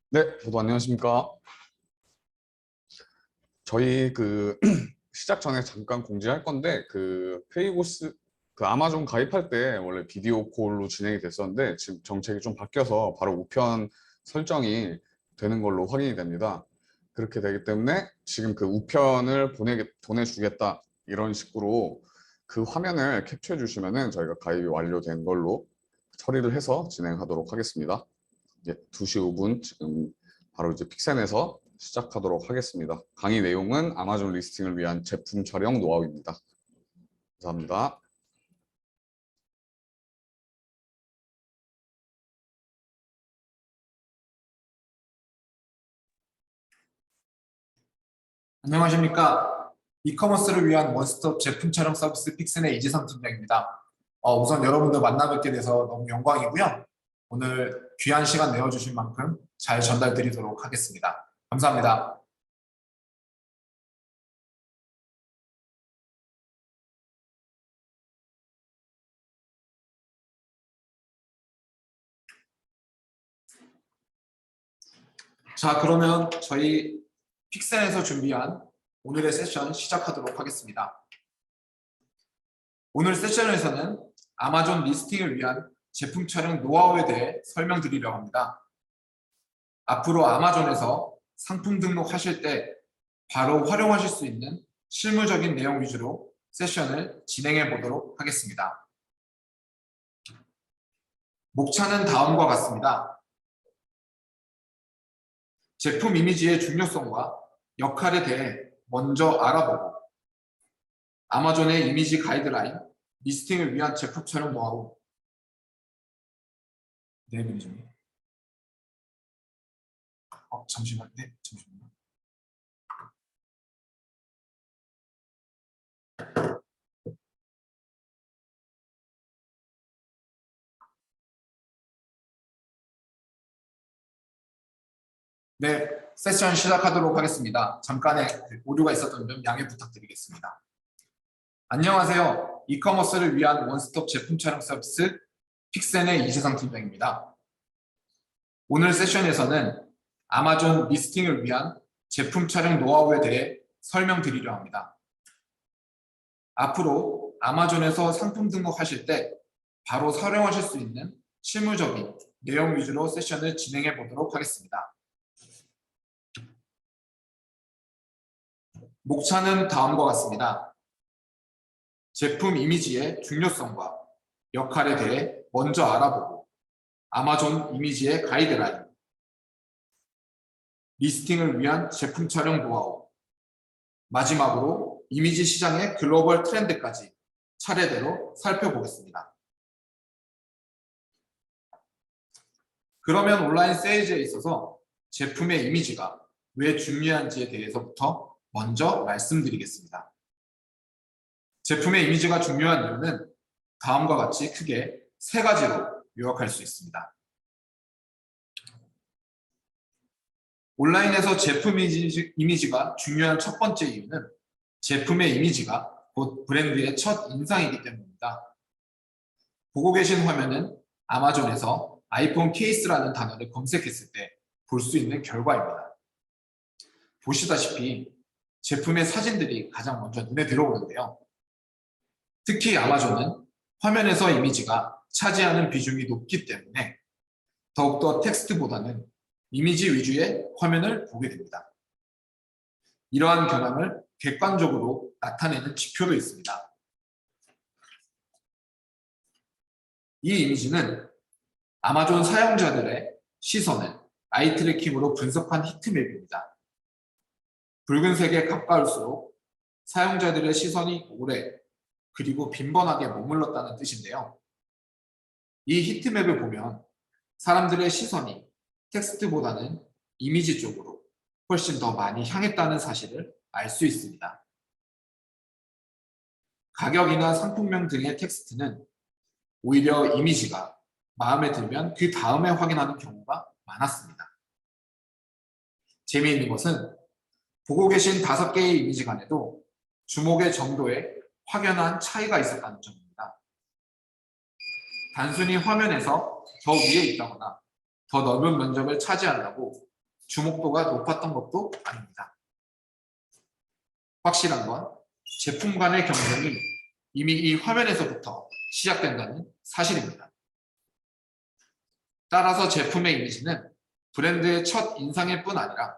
네, 저도 안녕하십니까. 저희 시작 전에 잠깐 공지할 건데 페이고스 아마존 가입할 때 원래 비디오 콜로 진행이 됐었는데 지금 정책이 좀 바뀌어서 바로 우편 설정이 되는 걸로 확인이 됩니다. 그렇게 되기 때문에 지금 그 우편을 보내주겠다 이런 식으로 그 화면을 캡처해 주시면은 저희가 가입이 완료된 걸로 처리를 해서 진행하도록 하겠습니다. 예, 2시 5분 지금 바로 이제 픽센에서 시작하도록 하겠습니다. 강의 내용은 아마존 리스팅을 위한 제품 촬영 노하우입니다. 감사합니다. 안녕하십니까. 이커머스를 위한 원스톱 제품 촬영 서비스 픽슨의 이지성 팀장입니다. 우선 여러분들 만나 뵙게 돼서 너무 영광이고요. 오늘 귀한 시간 내어주신 만큼 잘 전달드리도록 하겠습니다. 감사합니다. 자, 그러면 저희 픽센에서 준비한 오늘의 세션 시작하도록 하겠습니다. 오늘 세션에서는 아마존 리스팅을 위한 제품 촬영 노하우에 대해 설명드리려고 합니다. 앞으로 아마존에서 상품 등록하실 때 바로 활용하실 수 있는 실무적인 내용 위주로 세션을 진행해 보도록 하겠습니다. 목차는 다음과 같습니다. 제품 이미지의 중요성과 역할에 대해 먼저 알아보고 아마존의 이미지 가이드라인, 리스팅을 위한 제품 촬영 노하우 잠시만요. 네, 세션 시작하도록 하겠습니다. 잠깐의 오류가 있었던 점 양해 부탁드리겠습니다. 안녕하세요. 이커머스를 위한 원스톱 제품 촬영 서비스 픽센의 이세상 팀장입니다. 오늘 세션에서는 아마존 리스팅을 위한 제품 촬영 노하우에 대해 설명드리려 합니다. 앞으로 아마존에서 상품 등록하실 때 바로 활용하실 수 있는 실무적인 내용 위주로 세션을 진행해 보도록 하겠습니다. 목차는 다음과 같습니다. 제품 이미지의 중요성과 역할에 대해 먼저 알아보고 아마존 이미지의 가이드라인, 리스팅을 위한 제품 촬영 노하우, 마지막으로 이미지 시장의 글로벌 트렌드까지 차례대로 살펴보겠습니다. 그러면 온라인 세일즈에 있어서 제품의 이미지가 왜 중요한지에 대해서부터 먼저 말씀드리겠습니다. 제품의 이미지가 중요한 이유는 다음과 같이 크게 세 가지로 요약할 수 있습니다. 온라인에서 제품 이미지가 중요한 첫 번째 이유는 제품의 이미지가 곧 브랜드의 첫 인상이기 때문입니다. 보고 계신 화면은 아마존에서 아이폰 케이스라는 단어를 검색했을 때 볼 수 있는 결과입니다. 보시다시피 제품의 사진들이 가장 먼저 눈에 들어오는데요. 특히 아마존은 화면에서 이미지가 차지하는 비중이 높기 때문에 더욱더 텍스트보다는 이미지 위주의 화면을 보게 됩니다. 이러한 경향을 객관적으로 나타내는 지표도 있습니다. 이 이미지는 아마존 사용자들의 시선을 아이 트래킹으로 분석한 히트맵입니다. 붉은색에 가까울수록 사용자들의 시선이 오래 그리고 빈번하게 머물렀다는 뜻인데요. 이 히트맵을 보면 사람들의 시선이 텍스트보다는 이미지 쪽으로 훨씬 더 많이 향했다는 사실을 알 수 있습니다. 가격이나 상품명 등의 텍스트는 오히려 이미지가 마음에 들면 그 다음에 확인하는 경우가 많았습니다. 재미있는 것은 보고 계신 5개의 이미지 간에도 주목의 정도에 확연한 차이가 있었다는 점입니다. 단순히 화면에서 더 위에 있다거나 더 넓은 면적을 차지한다고 주목도가 높았던 것도 아닙니다. 확실한 건 제품 간의 경쟁이 이미 이 화면에서부터 시작된다는 사실입니다. 따라서 제품의 이미지는 브랜드의 첫 인상일 뿐 아니라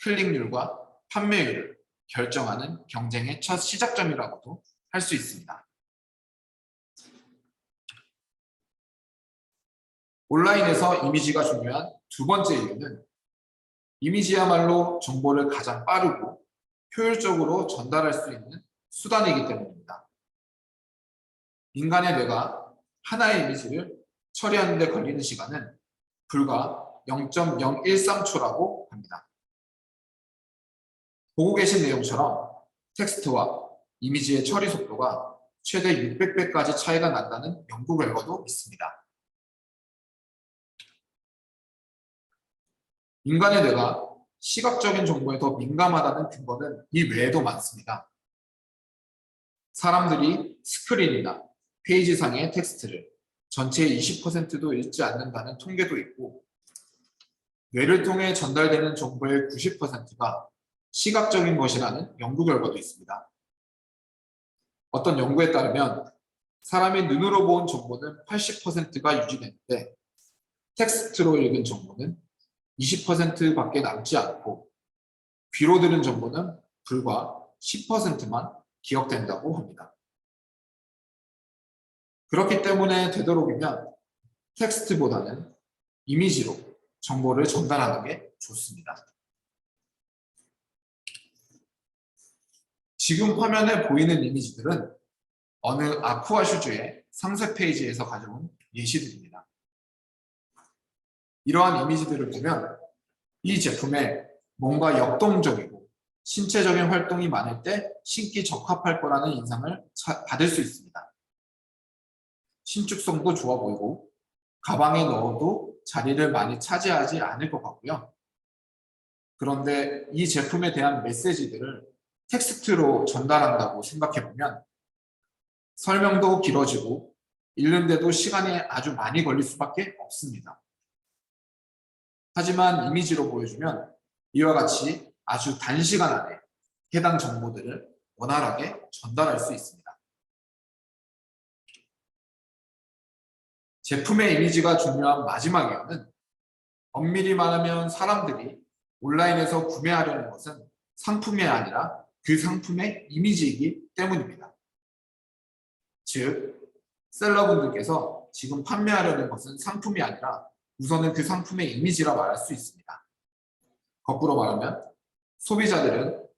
클릭률과 판매율을 결정하는 경쟁의 첫 시작점이라고도 할 수 있습니다. 온라인에서 이미지가 중요한 두 번째 이유는 이미지야말로 정보를 가장 빠르고 효율적으로 전달할 수 있는 수단이기 때문입니다. 인간의 뇌가 하나의 이미지를 처리하는 데 걸리는 시간은 불과 0.013초라고 합니다. 보고 계신 내용처럼 텍스트와 이미지의 처리 속도가 최대 600배까지 차이가 난다는 연구 결과도 있습니다. 인간의 뇌가 시각적인 정보에 더 민감하다는 근거는 이 외에도 많습니다. 사람들이 스크린이나 페이지상의 텍스트를 전체의 20%도 읽지 않는다는 통계도 있고, 뇌를 통해 전달되는 정보의 90%가 시각적인 것이라는 연구 결과도 있습니다. 어떤 연구에 따르면 사람이 눈으로 본 정보는 80%가 유지되는데 텍스트로 읽은 정보는 20%밖에 남지 않고 귀로 들은 정보는 불과 10%만 기억된다고 합니다. 그렇기 때문에 되도록이면 텍스트보다는 이미지로 정보를 전달하는 게 좋습니다. 지금 화면에 보이는 이미지들은 어느 아쿠아 슈즈의 상세 페이지에서 가져온 예시들입니다. 이러한 이미지들을 보면 이 제품에 뭔가 역동적이고 신체적인 활동이 많을 때 신기 적합할 거라는 인상을 받을 수 있습니다. 신축성도 좋아 보이고 가방에 넣어도 자리를 많이 차지하지 않을 것 같고요. 그런데 이 제품에 대한 메시지들을 텍스트로 전달한다고 생각해보면 설명도 길어지고 읽는데도 시간이 아주 많이 걸릴 수밖에 없습니다. 하지만 이미지로 보여주면 이와 같이 아주 단시간 안에 해당 정보들을 원활하게 전달할 수 있습니다. 제품의 이미지가 중요한 마지막 이유는 엄밀히 말하면 사람들이 온라인에서 구매하려는 것은 상품이 아니라 그 상품의 이미지이기 때문입니다. 즉, 셀러분들께서 지금 판매하려는 것은 상품이 아니라 우선은 그 상품의 이미지라 말할 수 있습니다. 거꾸로 말하면 소비자들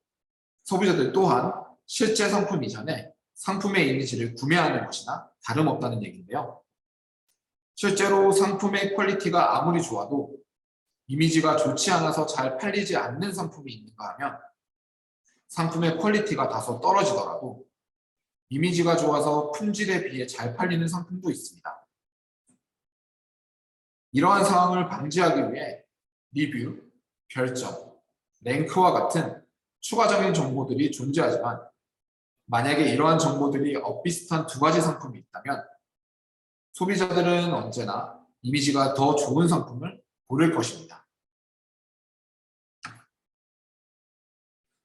또한 실제 상품 이전에 상품의 이미지를 구매하는 것이나 다름없다는 얘기인데요. 실제로 상품의 퀄리티가 아무리 좋아도 이미지가 좋지 않아서 잘 팔리지 않는 상품이 있는가 하면 상품의 퀄리티가 다소 떨어지더라도 이미지가 좋아서 품질에 비해 잘 팔리는 상품도 있습니다. 이러한 상황을 방지하기 위해 리뷰, 별점, 랭크와 같은 추가적인 정보들이 존재하지만 만약에 이러한 정보들이 엇비슷한 두 가지 상품이 있다면 소비자들은 언제나 이미지가 더 좋은 상품을 고를 것입니다.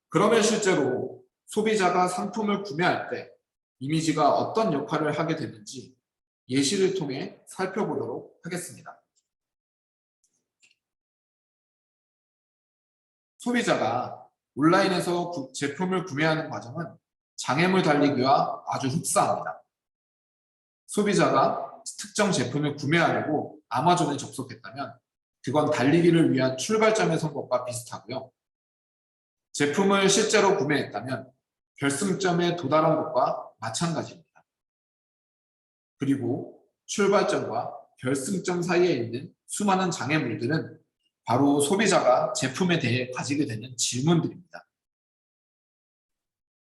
그러면 실제로 소비자가 상품을 구매할 때 이미지가 어떤 역할을 하게 되는지 예시를 통해 살펴보도록 하겠습니다. 소비자가 온라인에서 제품을 구매하는 과정은 장애물 달리기와 아주 흡사합니다. 소비자가 특정 제품을 구매하려고 아마존에 접속했다면 그건 달리기를 위한 출발점에 선 것과 비슷하고요. 제품을 실제로 구매했다면 결승점에 도달한 것과 마찬가지입니다. 그리고 출발점과 결승점 사이에 있는 수많은 장애물들은 바로 소비자가 제품에 대해 가지게 되는 질문들입니다.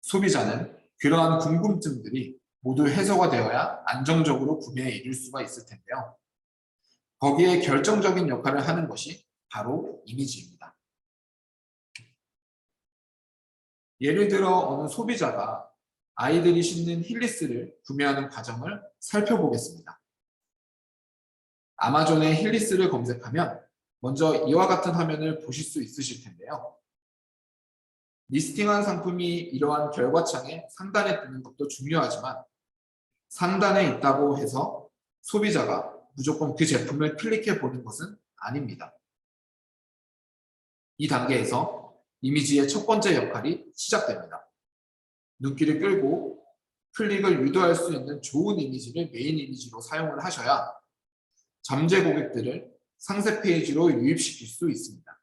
소비자는 그러한 궁금증들이 모두 해소가 되어야 안정적으로 구매에 이를 수가 있을 텐데요. 거기에 결정적인 역할을 하는 것이 바로 이미지입니다. 예를 들어 어느 소비자가 아이들이 신는 힐리스를 구매하는 과정을 살펴보겠습니다. 아마존에 힐리스를 검색하면 먼저 이와 같은 화면을 보실 수 있으실 텐데요. 리스팅한 상품이 이러한 결과창의 상단에 뜨는 것도 중요하지만 상단에 있다고 해서 소비자가 무조건 그 제품을 클릭해 보는 것은 아닙니다. 이 단계에서 이미지의 첫 번째 역할이 시작됩니다. 눈길을 끌고 클릭을 유도할 수 있는 좋은 이미지를 메인 이미지로 사용을 하셔야 잠재 고객들을 상세 페이지로 유입시킬 수 있습니다.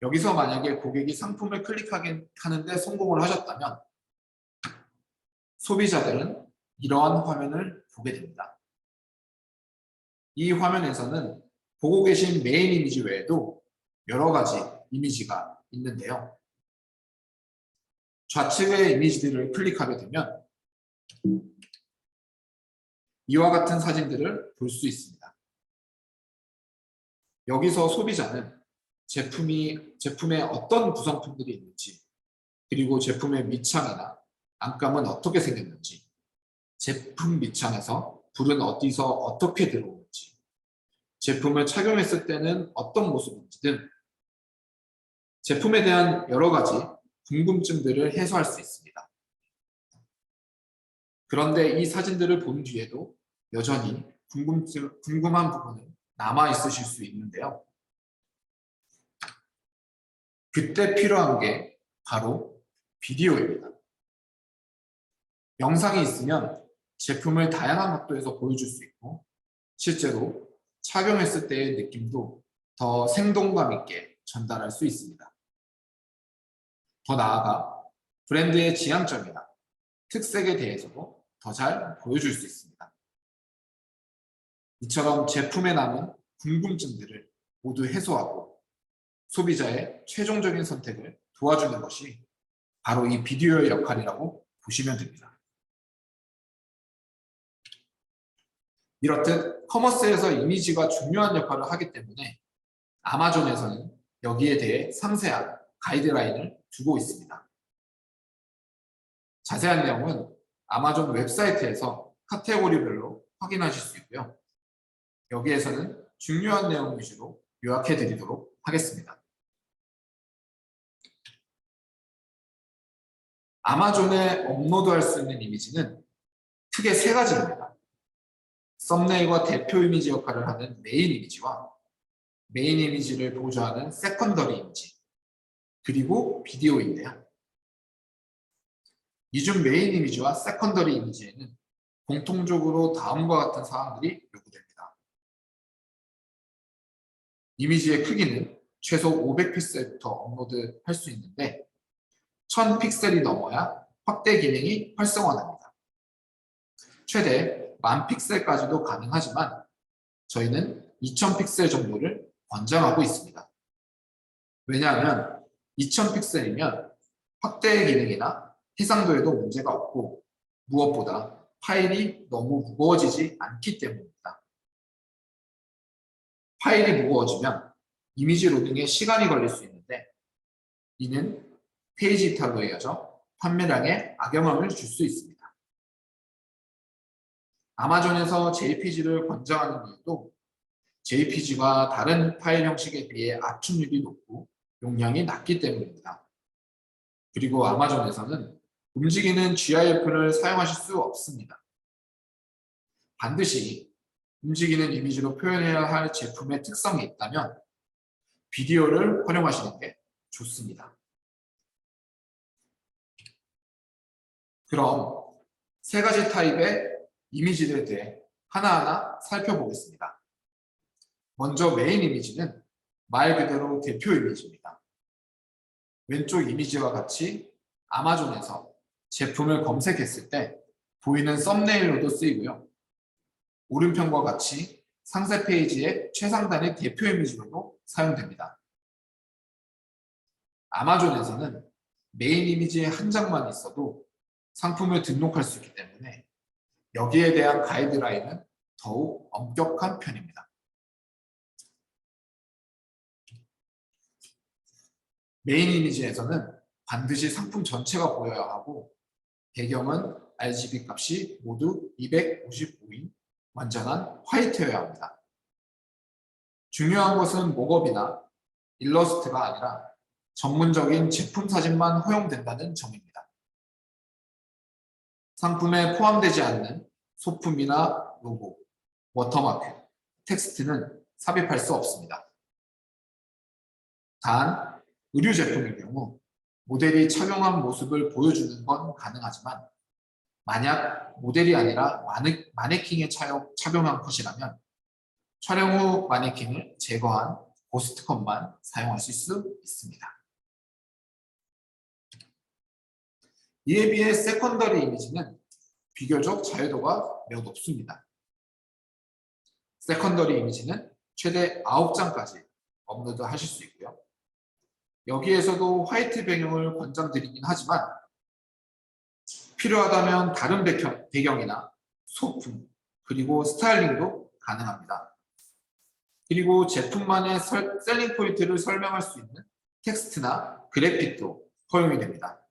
여기서 만약에 고객이 상품을 클릭하는데 성공을 하셨다면 소비자들은 이러한 화면을 보게 됩니다. 이 화면에서는 보고 계신 메인 이미지 외에도 여러 가지 이미지가 있는데요. 좌측의 이미지들을 클릭하게 되면 이와 같은 사진들을 볼 수 있습니다. 여기서 소비자는 제품에 어떤 구성품들이 있는지, 그리고 제품의 밑창이나 안감은 어떻게 생겼는지, 제품 밑창에서 불은 어디서 어떻게 들어오는지, 제품을 착용했을 때는 어떤 모습인지 등 제품에 대한 여러 가지 궁금증들을 해소할 수 있습니다. 그런데 이 사진들을 본 뒤에도 여전히 궁금한 부분은 남아 있으실 수 있는데요. 그때 필요한 게 바로 비디오입니다. 영상이 있으면 제품을 다양한 각도에서 보여줄 수 있고 실제로 착용했을 때의 느낌도 더 생동감 있게 전달할 수 있습니다. 더 나아가 브랜드의 지향점이나 특색에 대해서도 더 잘 보여줄 수 있습니다. 이처럼 제품에 남은 궁금증들을 모두 해소하고 소비자의 최종적인 선택을 도와주는 것이 바로 이 비디오의 역할이라고 보시면 됩니다. 이렇듯 커머스에서 이미지가 중요한 역할을 하기 때문에 아마존에서는 여기에 대해 상세한 가이드라인을 두고 있습니다. 자세한 내용은 아마존 웹사이트에서 카테고리별로 확인하실 수 있고요. 여기에서는 중요한 내용 위주로 요약해 드리도록 하겠습니다. 아마존에 업로드할 수 있는 이미지는 크게 세 가지입니다. 썸네일과 대표 이미지 역할을 하는 메인 이미지와 메인 이미지를 보조하는 세컨더리 이미지, 그리고 비디오인데요. 이 중 메인 이미지와 세컨더리 이미지에는 공통적으로 다음과 같은 사항들이 요구됩니다. 이미지의 크기는 최소 500픽셀부터 업로드할 수 있는데 1000픽셀이 넘어야 확대 기능이 활성화됩니다. 최대 10,000픽셀까지도 가능하지만 저희는 2000픽셀 정도를 권장하고 있습니다. 왜냐하면 2000픽셀이면 확대 기능이나 해상도에도 문제가 없고 무엇보다 파일이 너무 무거워지지 않기 때문입니다. 파일이 무거워지면 이미지 로딩에 시간이 걸릴 수 있는데 이는 페이지 이탈로 이어져 판매량에 악영향을 줄 수 있습니다. 아마존에서 JPG를 권장하는 이유도 JPG가 다른 파일 형식에 비해 압축률이 높고 용량이 낮기 때문입니다. 그리고 아마존에서는 움직이는 GIF를 사용하실 수 없습니다. 반드시 움직이는 이미지로 표현해야 할 제품의 특성이 있다면 비디오를 활용하시는 게 좋습니다. 그럼 세 가지 타입의 이미지들에 대해 하나하나 살펴보겠습니다. 먼저 메인 이미지는 말 그대로 대표 이미지입니다. 왼쪽 이미지와 같이 아마존에서 제품을 검색했을 때 보이는 썸네일로도 쓰이고요. 오른편과 같이 상세 페이지의 최상단의 대표 이미지로도 사용됩니다. 아마존에서는 메인 이미지의 한 장만 있어도 상품을 등록할 수 있기 때문에 여기에 대한 가이드라인은 더욱 엄격한 편입니다. 메인 이미지에서는 반드시 상품 전체가 보여야 하고 배경은 RGB 값이 모두 255인 완전한 화이트여야 합니다. 중요한 것은 목업이나 일러스트가 아니라 전문적인 제품 사진만 허용된다는 점입니다. 상품에 포함되지 않는 소품이나 로고, 워터마크, 텍스트는 삽입할 수 없습니다. 단, 의류 제품의 경우 모델이 착용한 모습을 보여주는 건 가능하지만 만약 모델이 아니라 마네킹에 착용한 컷이라면 촬영 후 마네킹을 제거한 고스트컷만 사용하실 수 있습니다. 이에 비해 세컨더리 이미지는 비교적 자유도가 매우 높습니다. 세컨더리 이미지는 최대 9장까지 업로드 하실 수 있고요. 여기에서도 화이트 배경을 권장드리긴 하지만 필요하다면 다른 배경이나 소품, 그리고 스타일링도 가능합니다. 그리고 제품만의 셀링 포인트를 설명할 수 있는 텍스트나 그래픽도 허용이 됩니다.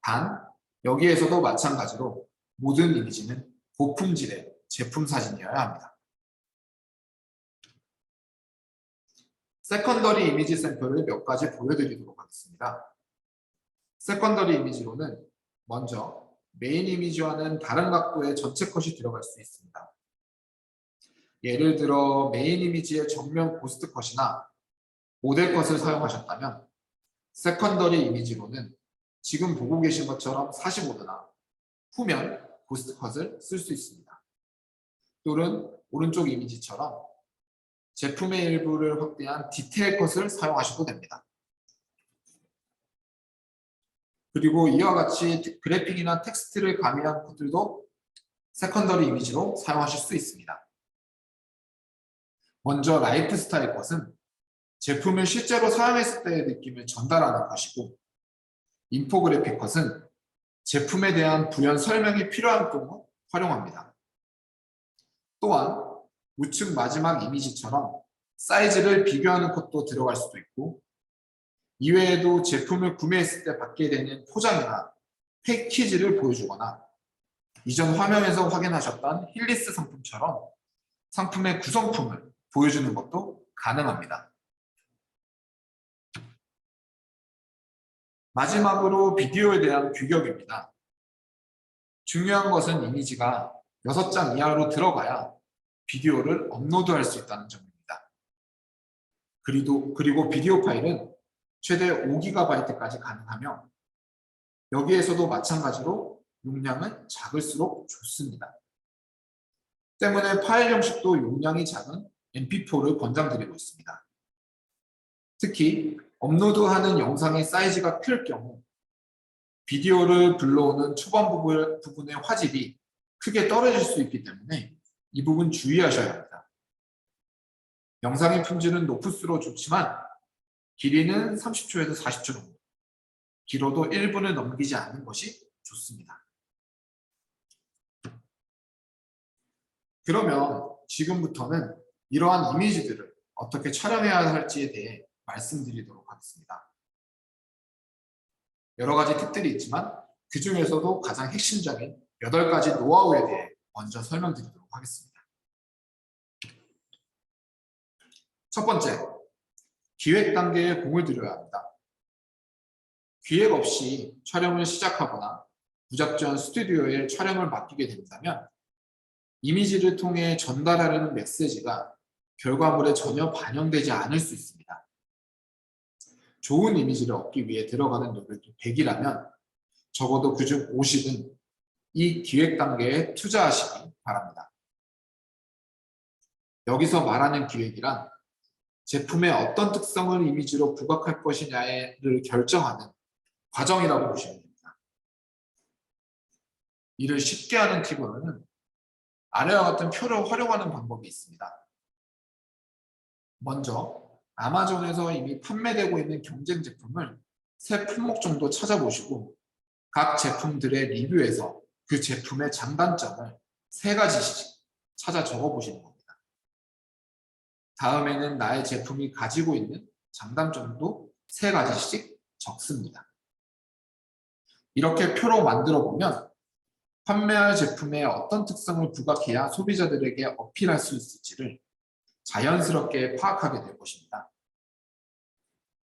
단, 여기에서도 마찬가지로 모든 이미지는 고품질의 제품 사진이어야 합니다. 세컨더리 이미지 샘플을 몇 가지 보여드리도록 하겠습니다. 세컨더리 이미지로는 먼저 메인 이미지와는 다른 각도의 전체 컷이 들어갈 수 있습니다. 예를 들어 메인 이미지의 정면 고스트 컷이나 모델 컷을 사용하셨다면 세컨더리 이미지로는 지금 보고 계신 것처럼 45도나 후면 고스트 컷을 쓸 수 있습니다. 또는 오른쪽 이미지처럼 제품의 일부를 확대한 디테일 컷을 사용하셔도 됩니다. 그리고 이와 같이 그래픽이나 텍스트를 가미한 컷들도 세컨더리 이미지로 사용하실 수 있습니다. 먼저 라이프 스타일 컷은 제품을 실제로 사용했을 때의 느낌을 전달하는 것이고, 인포그래픽 컷은 제품에 대한 부연 설명이 필요한 경우 활용합니다. 또한 우측 마지막 이미지처럼 사이즈를 비교하는 컷도 들어갈 수도 있고, 이외에도 제품을 구매했을 때 받게 되는 포장이나 패키지를 보여주거나 이전 화면에서 확인하셨던 힐리스 상품처럼 상품의 구성품을 보여주는 것도 가능합니다. 마지막으로 비디오에 대한 규격입니다. 중요한 것은 이미지가 6장 이하로 들어가야 비디오를 업로드할 수 있다는 점입니다. 그리고 비디오 파일은 최대 5GB까지 가능하며 여기에서도 마찬가지로 용량은 작을수록 좋습니다. 때문에 파일 형식도 용량이 작은 MP4를 권장드리고 있습니다. 특히 업로드하는 영상의 사이즈가 클 경우 비디오를 불러오는 초반 부분의 화질이 크게 떨어질 수 있기 때문에 이 부분 주의하셔야 합니다. 영상의 품질은 높을수록 좋지만 길이는 30초에서 40초 정도, 길어도 1분을 넘기지 않는 것이 좋습니다. 그러면 지금부터는 이러한 이미지들을 어떻게 촬영해야 할지에 대해 말씀드리도록 하겠습니다. 여러 가지 팁들이 있지만 그 중에서도 가장 핵심적인 8가지 노하우에 대해 먼저 설명드리도록 하겠습니다. 첫 번째, 기획 단계에 공을 들여야 합니다. 기획 없이 촬영을 시작하거나 무작정 스튜디오에 촬영을 맡기게 된다면 이미지를 통해 전달하려는 메시지가 결과물에 전혀 반영되지 않을 수 있습니다. 좋은 이미지를 얻기 위해 들어가는 노력이 100이라면 적어도 그중 50은 이 기획 단계에 투자하시기 바랍니다. 여기서 말하는 기획이란 제품의 어떤 특성을 이미지로 부각할 것이냐를 결정하는 과정이라고 보시면 됩니다. 이를 쉽게 하는 팁으로는 아래와 같은 표를 활용하는 방법이 있습니다. 먼저 아마존에서 이미 판매되고 있는 경쟁 제품을 3품목 정도 찾아보시고 각 제품들의 리뷰에서 그 제품의 장단점을 3가지씩 찾아 적어보시는 겁니다. 다음에는 나의 제품이 가지고 있는 장단점도 3가지씩 적습니다. 이렇게 표로 만들어 보면 판매할 제품에 어떤 특성을 부각해야 소비자들에게 어필할 수 있을지를 자연스럽게 파악하게 될 것입니다.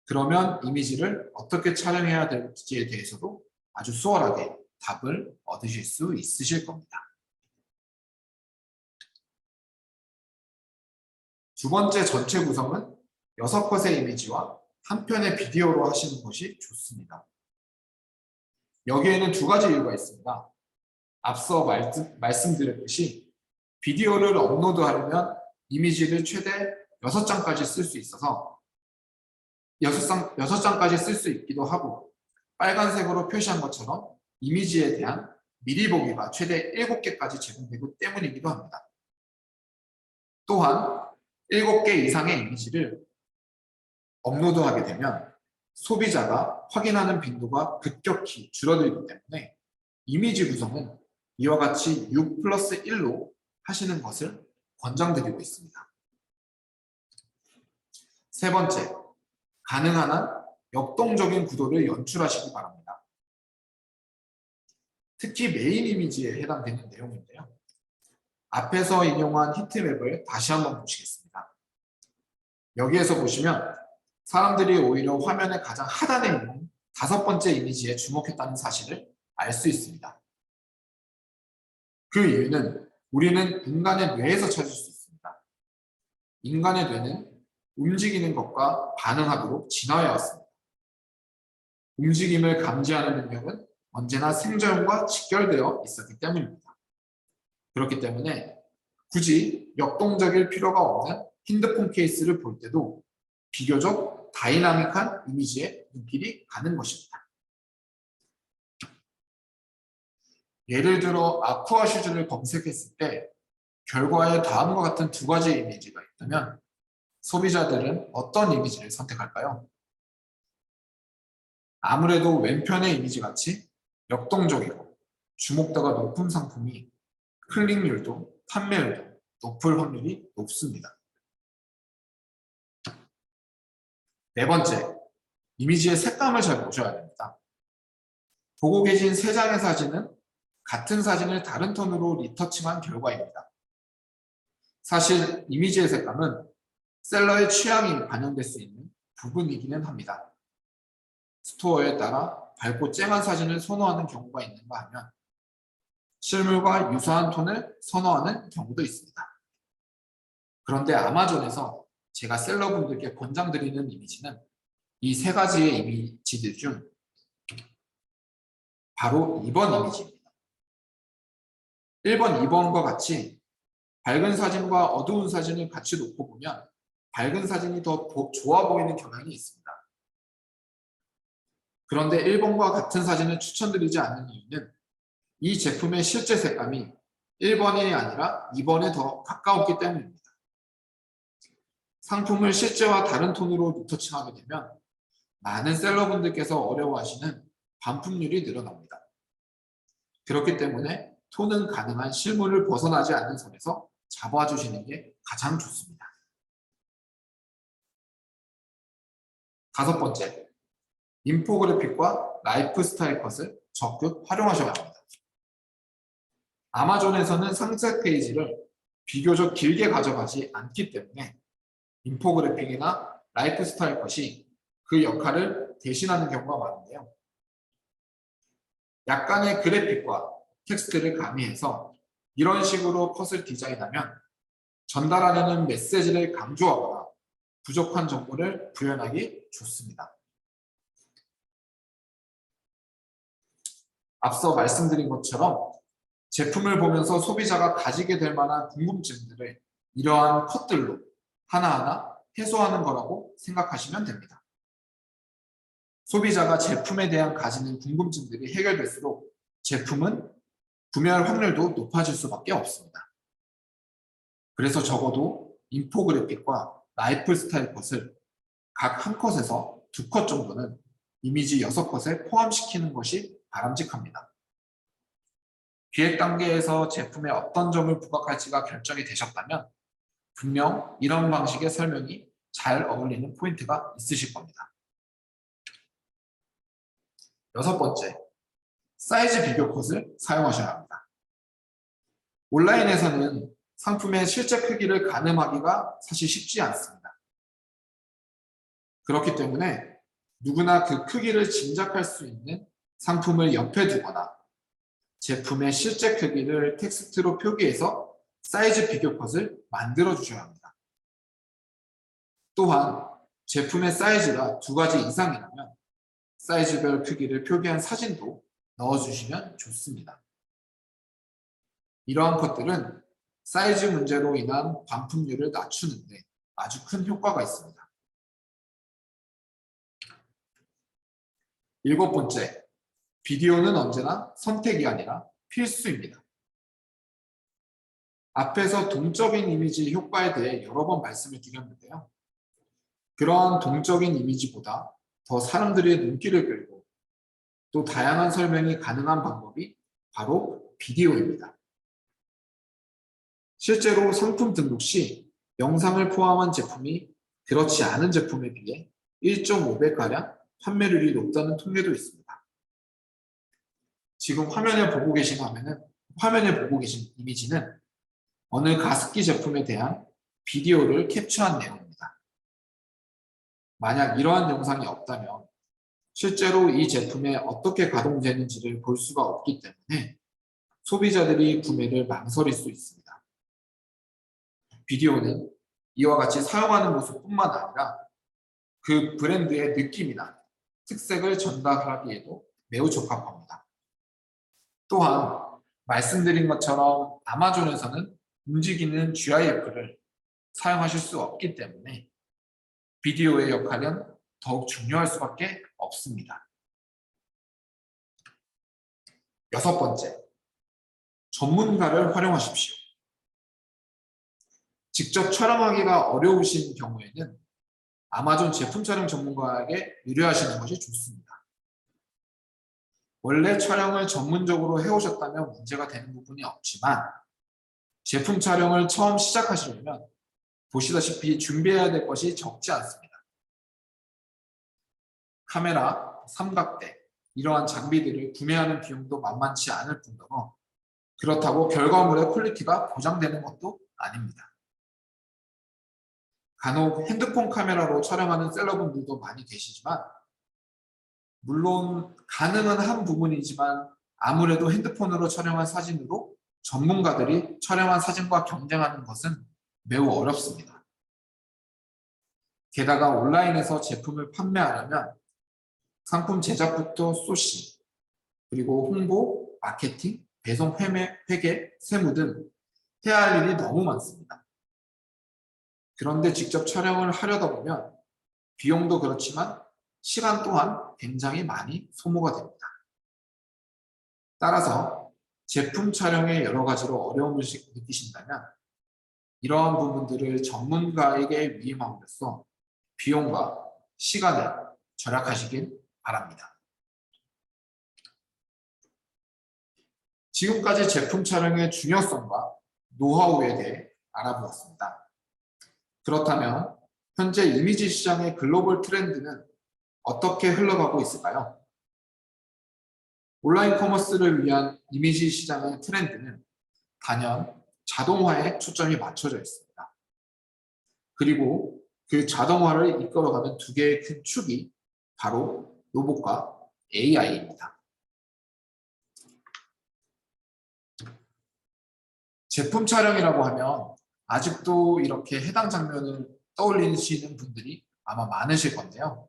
그러면 이미지를 어떻게 촬영해야 될지에 대해서도 아주 수월하게 답을 얻으실 수 있으실 겁니다. 두 번째 전체 구성은 6컷의 이미지와 한 편의 비디오로 하시는 것이 좋습니다. 여기에는 두 가지 이유가 있습니다. 앞서 말씀드렸듯이 비디오를 업로드하려면 이미지를 최대 6장까지 쓸 수 있어서 6장까지 쓸 수 있기도 하고 빨간색으로 표시한 것처럼 이미지에 대한 미리 보기가 최대 7개까지 제공되기 때문이기도 합니다. 또한 7개 이상의 이미지를 업로드하게 되면 소비자가 확인하는 빈도가 급격히 줄어들기 때문에 이미지 구성은 이와 같이 6+1로 하시는 것을 권장드리고 있습니다. 세 번째, 가능한 한 역동적인 구도를 연출하시기 바랍니다. 특히 메인 이미지에 해당되는 내용인데요. 앞에서 인용한 히트맵을 다시 한번 보시겠습니다. 여기에서 보시면 사람들이 오히려 화면의 가장 하단에 있는 5번째 이미지에 주목했다는 사실을 알 수 있습니다. 그 이유는 우리는 인간의 뇌에서 찾을 수 있습니다. 인간의 뇌는 움직이는 것과 반응하도록 진화해 왔습니다. 움직임을 감지하는 능력은 언제나 생존과 직결되어 있었기 때문입니다. 그렇기 때문에 굳이 역동적일 필요가 없는 핸드폰 케이스를 볼 때도 비교적 다이나믹한 이미지에 눈길이 가는 것입니다. 예를 들어 아쿠아 슈즈를 검색했을 때 결과에 다음과 같은 두 가지 이미지가 있다면 소비자들은 어떤 이미지를 선택할까요? 아무래도 왼편의 이미지 같이 역동적이고 주목도가 높은 상품이 클릭률도 판매율도 높을 확률이 높습니다. 네 번째, 이미지의 색감을 잘 보셔야 됩니다. 보고 계신 세 장의 사진은 같은 사진을 다른 톤으로 리터칭한 결과입니다. 사실 이미지의 색감은 셀러의 취향이 반영될 수 있는 부분이기는 합니다. 스토어에 따라 밝고 쨍한 사진을 선호하는 경우가 있는가 하면 실물과 유사한 톤을 선호하는 경우도 있습니다. 그런데 아마존에서 제가 셀러분들께 권장드리는 이미지는 이 세 가지의 이미지들 중 바로 2번 이미지입니다. 1번, 2번과 같이 밝은 사진과 어두운 사진을 같이 놓고 보면 밝은 사진이 더 좋아 보이는 경향이 있습니다. 그런데 1번과 같은 사진을 추천드리지 않는 이유는 이 제품의 실제 색감이 1번이 아니라 2번에 더 가까웠기 때문입니다. 상품을 실제와 다른 톤으로 리터칭하게 되면 많은 셀러분들께서 어려워하시는 반품률이 늘어납니다. 그렇기 때문에 톤은 가능한 실물을 벗어나지 않는 선에서 잡아주시는 게 가장 좋습니다. 다섯 번째, 인포그래픽과 라이프 스타일 컷을 적극 활용하셔야 합니다. 아마존에서는 상세 페이지를 비교적 길게 가져가지 않기 때문에 인포그래픽이나 라이프 스타일 컷이 그 역할을 대신하는 경우가 많은데요. 약간의 그래픽과 텍스트를 가미해서 이런 식으로 컷을 디자인하면 전달하려는 메시지를 강조하거나 부족한 정보를 구현하기 좋습니다. 앞서 말씀드린 것처럼 제품을 보면서 소비자가 가지게 될 만한 궁금증들을 이러한 컷들로 하나하나 해소하는 거라고 생각하시면 됩니다. 소비자가 제품에 대한 가지는 궁금증들이 해결될수록 제품은 구매할 확률도 높아질 수밖에 없습니다. 그래서 적어도 인포그래픽과 라이프 스타일 컷을 각 한 컷에서 2컷 정도는 이미지 6컷에 포함시키는 것이 바람직합니다. 기획 단계에서 제품에 어떤 점을 부각할지가 결정이 되셨다면 분명 이런 방식의 설명이 잘 어울리는 포인트가 있으실 겁니다. 여섯 번째, 사이즈 비교 컷을 사용하셔야 합니다. 온라인에서는 상품의 실제 크기를 가늠하기가 사실 쉽지 않습니다. 그렇기 때문에 누구나 그 크기를 짐작할 수 있는 상품을 옆에 두거나 제품의 실제 크기를 텍스트로 표기해서 사이즈 비교 컷을 만들어 주셔야 합니다. 또한 제품의 사이즈가 2가지 이상이라면 사이즈별 크기를 표기한 사진도 넣어주시면 좋습니다. 이러한 것들은 사이즈 문제로 인한 반품률을 낮추는데 아주 큰 효과가 있습니다. 7번째, 비디오는 언제나 선택이 아니라 필수입니다. 앞에서 동적인 이미지 효과에 대해 여러 번 말씀을 드렸는데요. 그러한 동적인 이미지보다 더 사람들의 눈길을 끌고 또 다양한 설명이 가능한 방법이 바로 비디오입니다. 실제로 상품 등록 시 영상을 포함한 제품이 그렇지 않은 제품에 비해 1.5배가량 판매율이 높다는 통계도 있습니다. 지금 화면에 보고 계신 이미지는 어느 가습기 제품에 대한 비디오를 캡처한 내용입니다. 만약 이러한 영상이 없다면 실제로 이 제품에 어떻게 가동되는지를 볼 수가 없기 때문에 소비자들이 구매를 망설일 수 있습니다. 비디오는 이와 같이 사용하는 모습뿐만 아니라 그 브랜드의 느낌이나 특색을 전달하기에도 매우 적합합니다. 또한 말씀드린 것처럼 아마존에서는 움직이는 GIF를 사용하실 수 없기 때문에 비디오의 역할은 더욱 중요할 수밖에 없습니다. 6번째, 전문가를 활용하십시오. 직접 촬영하기가 어려우신 경우에는 아마존 제품 촬영 전문가에게 의뢰하시는 것이 좋습니다. 원래 촬영을 전문적으로 해오셨다면 문제가 되는 부분이 없지만 제품 촬영을 처음 시작하시려면 보시다시피 준비해야 될 것이 적지 않습니다. 카메라, 삼각대, 이러한 장비들을 구매하는 비용도 만만치 않을 뿐더러 그렇다고 결과물의 퀄리티가 보장되는 것도 아닙니다. 간혹 핸드폰 카메라로 촬영하는 셀러분들도 많이 계시지만 물론 가능은 한 부분이지만 아무래도 핸드폰으로 촬영한 사진으로 전문가들이 촬영한 사진과 경쟁하는 것은 매우 어렵습니다. 게다가 온라인에서 제품을 판매하려면 상품 제작부터 소싱, 그리고 홍보, 마케팅, 배송 회계, 세무 등 해야 할 일이 너무 많습니다. 그런데 직접 촬영을 하려다 보면 비용도 그렇지만 시간 또한 굉장히 많이 소모가 됩니다. 따라서 제품 촬영에 여러 가지로 어려움을 느끼신다면 이러한 부분들을 전문가에게 위임함으로써 비용과 시간을 절약하시길 바랍니다. 지금까지 제품 촬영의 중요성과 노하우에 대해 알아보았습니다. 그렇다면 현재 이미지 시장의 글로벌 트렌드는 어떻게 흘러가고 있을까요? 온라인 커머스를 위한 이미지 시장의 트렌드는 단연 자동화에 초점이 맞춰져 있습니다. 그리고 그 자동화를 이끌어가는 2개의 큰 축이 바로 로봇과 AI입니다. 제품 촬영이라고 하면 아직도 이렇게 해당 장면을 떠올리시는 분들이 아마 많으실 건데요.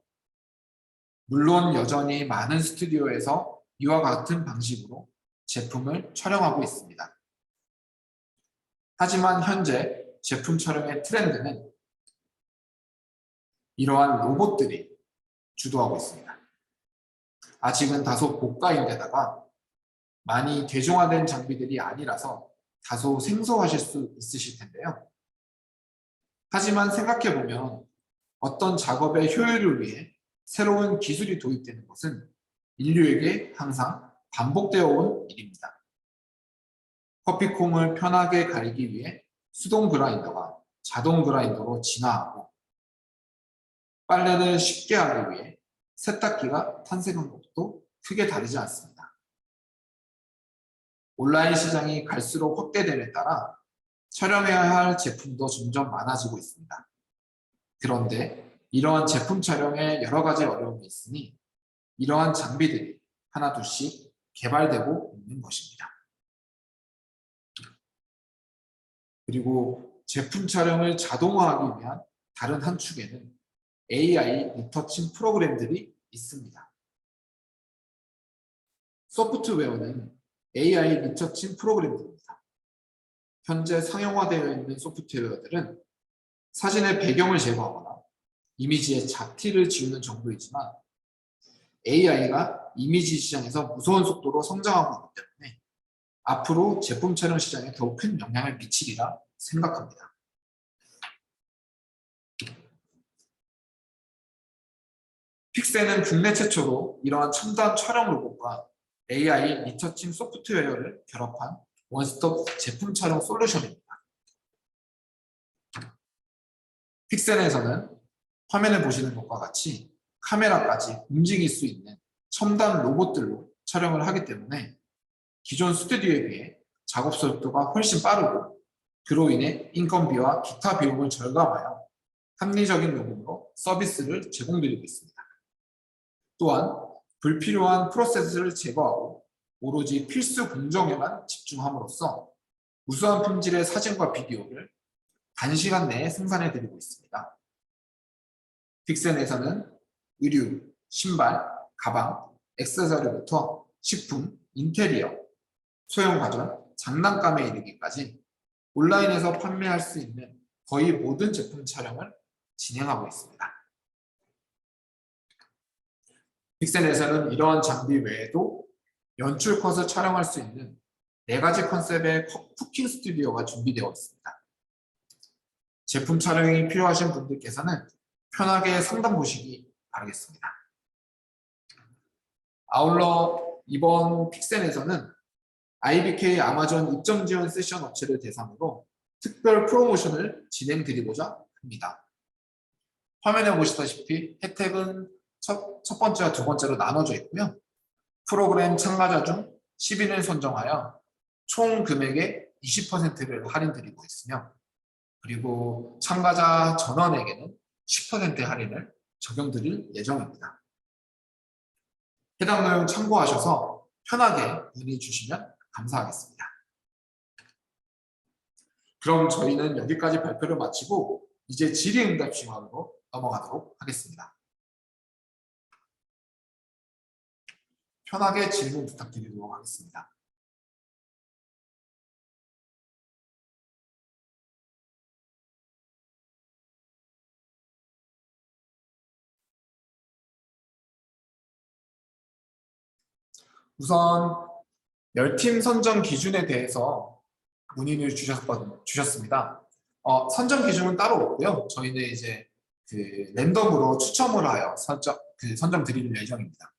물론 여전히 많은 스튜디오에서 이와 같은 방식으로 제품을 촬영하고 있습니다. 하지만 현재 제품 촬영의 트렌드는 이러한 로봇들이 주도하고 있습니다. 아직은 다소 고가인데다가 많이 대중화된 장비들이 아니라서 다소 생소하실 수 있으실 텐데요. 하지만 생각해보면 어떤 작업의 효율을 위해 새로운 기술이 도입되는 것은 인류에게 항상 반복되어 온 일입니다. 커피콩을 편하게 갈기 위해 수동 그라인더가 자동 그라인더로 진화하고 빨래를 쉽게 하기 위해 세탁기가 탄생한 것도 크게 다르지 않습니다. 온라인 시장이 갈수록 확대됨에 따라 촬영해야 할 제품도 점점 많아지고 있습니다. 그런데 이러한 제품 촬영에 여러 가지 어려움이 있으니 이러한 장비들이 하나둘씩 개발되고 있는 것입니다. 그리고 제품 촬영을 자동화하기 위한 다른 한 축에는 AI 리터칭 프로그램들이 있습니다. 소프트웨어는 AI 리터칭 프로그램입니다. 현재 상용화되어 있는 소프트웨어들은 사진의 배경을 제거하거나 이미지의 잡티를 지우는 정도이지만 AI가 이미지 시장에서 무서운 속도로 성장하고 있기 때문에 앞으로 제품 촬영 시장에 더욱 큰 영향을 미치리라 생각합니다. 픽셀은 국내 최초로 이러한 첨단 촬영 로봇과 AI 리터칭 소프트웨어를 결합한 원스톱 제품 촬영 솔루션입니다. 픽셀에서는 화면을 보시는 것과 같이 카메라까지 움직일 수 있는 첨단 로봇들로 촬영을 하기 때문에 기존 스튜디오에 비해 작업 속도가 훨씬 빠르고 그로 인해 인건비와 기타 비용을 절감하여 합리적인 요금으로 서비스를 제공드리고 있습니다. 또한 불필요한 프로세스를 제거하고 오로지 필수 공정에만 집중함으로써 우수한 품질의 사진과 비디오를 단시간 내에 생산해드리고 있습니다. 픽셀에서는 의류, 신발, 가방, 액세서리부터 식품, 인테리어, 소형가전, 장난감에 이르기까지 온라인에서 판매할 수 있는 거의 모든 제품 촬영을 진행하고 있습니다. 픽셀에서는 이러한 장비 외에도 연출 컷을 촬영할 수 있는 4가지 컨셉의 쿠킹 스튜디오가 준비되어 있습니다. 제품 촬영이 필요하신 분들께서는 편하게 상담 보시기 바라겠습니다. 아울러 이번 픽셀에서는 IBK 아마존 입점 지원 세션 업체를 대상으로 특별 프로모션을 진행드리고자 합니다. 화면에 보시다시피 혜택은 첫 번째와 두 번째로 나눠져 있고요. 프로그램 참가자 중 10인을 선정하여 총 금액의 20%를 할인드리고 있으며 그리고 참가자 전원에게는 10% 할인을 적용드릴 예정입니다. 해당 내용 참고하셔서 편하게 문의 주시면 감사하겠습니다. 그럼 저희는 여기까지 발표를 마치고 이제 질의응답 시간으로 넘어가도록 하겠습니다. 편하게 질문 부탁드리도록 하겠습니다. 우선 10팀 선정 기준에 대해서 문의를 주셨습니다. 선정 기준은 따로 없고요. 저희는 이제 그 랜덤으로 추첨을 하여 선정 드릴 예정입니다.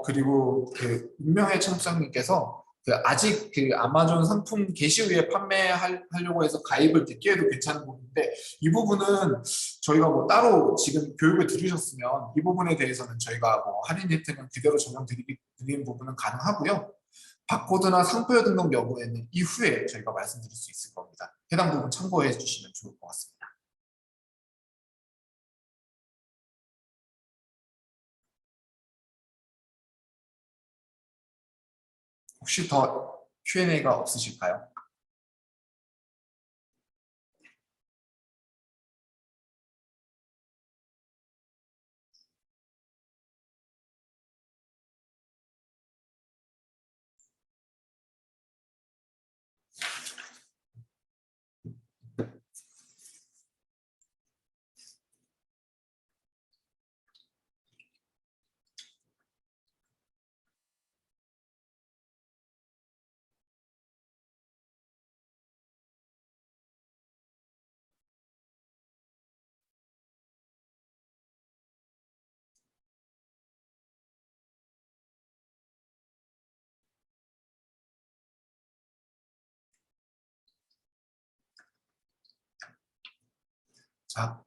그리고 그 운명의 청성님께서 아직 그 아마존 상품 게시 후에 판매하려고 해서 가입을 늦게 해도 괜찮은 부분인데 이 부분은 저희가 뭐 따로 지금 교육을 들으셨으면 이 부분에 대해서는 저희가 뭐 할인 혜택은 그대로 적용드리는 부분은 가능하고요. 바코드나 상표 등록 여부에는 이후에 저희가 말씀드릴 수 있을 겁니다. 해당 부분 참고해 주시면 좋을 것 같습니다. 혹시 더 Q&A가 없으실까요? 자,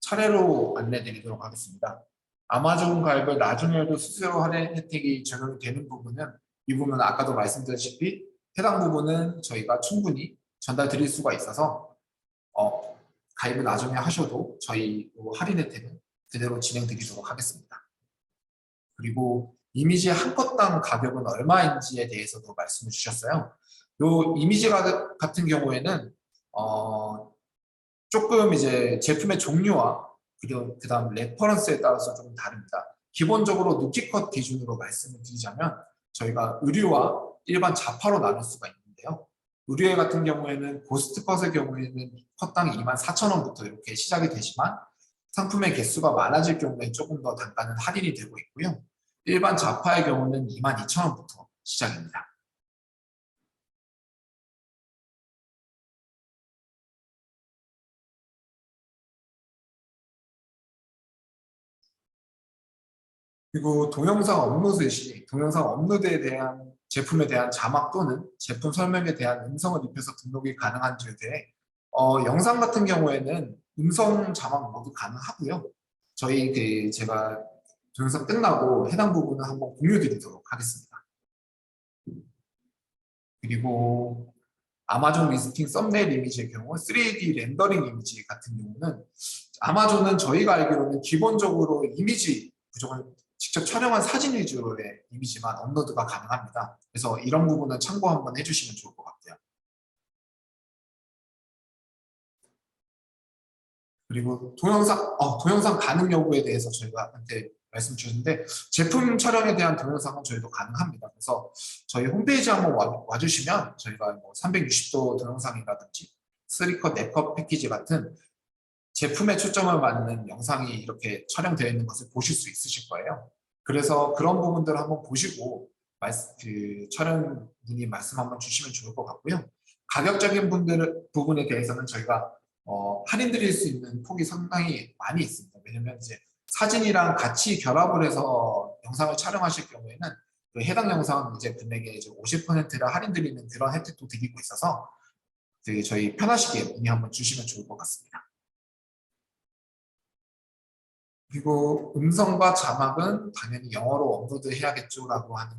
차례로 안내드리도록 하겠습니다. 아마존 가입을 나중에도 수수료 할인 혜택이 적용이 되는 부분은 이 부분은 아까도 말씀드렸다시피 해당 부분은 저희가 충분히 전달 드릴 수가 있어서 가입을 나중에 하셔도 저희 할인 혜택은 그대로 진행드리도록 하겠습니다. 그리고 이미지 한 건당 가격은 얼마인지에 대해서도 말씀을 주셨어요. 이 이미지 같은 경우에는 조금 이제 제품의 종류와 그리고 그다음 레퍼런스에 따라서 조금 다릅니다. 기본적으로 누티컷 기준으로 말씀을 드리자면 저희가 의류와 일반 자파로 나눌 수가 있는데요. 의류회 같은 경우에는 고스트컷의 경우에는 컷당 24,000원부터 이렇게 시작이 되지만 상품의 개수가 많아질 경우에 조금 더 단가는 할인이 되고 있고요. 일반 자파의 경우는 22,000원부터 시작입니다. 그리고 동영상 업로드 시 동영상 업로드에 대한 제품에 대한 자막 또는 제품 설명에 대한 음성을 입혀서 등록이 가능한지에 대해 영상 같은 경우에는 음성 자막 모두 가능하고요. 저희 제가 동영상 끝나고 해당 부분을 한번 공유 드리도록 하겠습니다. 그리고 아마존 리스팅 썸네일 이미지의 경우 3D 렌더링 이미지 같은 경우는 아마존은 저희가 알기로는 기본적으로 이미지 무조건 직접 촬영한 사진 위주로의 이미지만 업로드가 가능합니다. 그래서 이런 부분은 참고 한번 해주시면 좋을 것 같아요. 그리고 동영상 가능 여부에 대해서 저희가 한테 말씀 주셨는데 제품 촬영에 대한 동영상은 저희도 가능합니다. 그래서 저희 홈페이지 한번 와주시면 저희가 뭐 360도 동영상이라든지 3컷, 4컷 패키지 같은 제품에 초점을 맞는 영상이 이렇게 촬영되어 있는 것을 보실 수 있으실 거예요. 그래서 그런 부분들을 한번 보시고 촬영분이 말씀 한번 주시면 좋을 것 같고요. 가격적인 부분에 대해서는 저희가 할인 드릴 수 있는 폭이 상당히 많이 있습니다. 왜냐면 이제 사진이랑 같이 결합을 해서 영상을 촬영하실 경우에는 그 해당 영상 이제 금액의 이제 50%를 할인 드리는 그런 혜택도 드리고 있어서 되게 저희 편하시게 문의 한번 주시면 좋을 것 같습니다. 그리고 음성과 자막은 당연히 영어로 업로드 해야겠죠라고 하는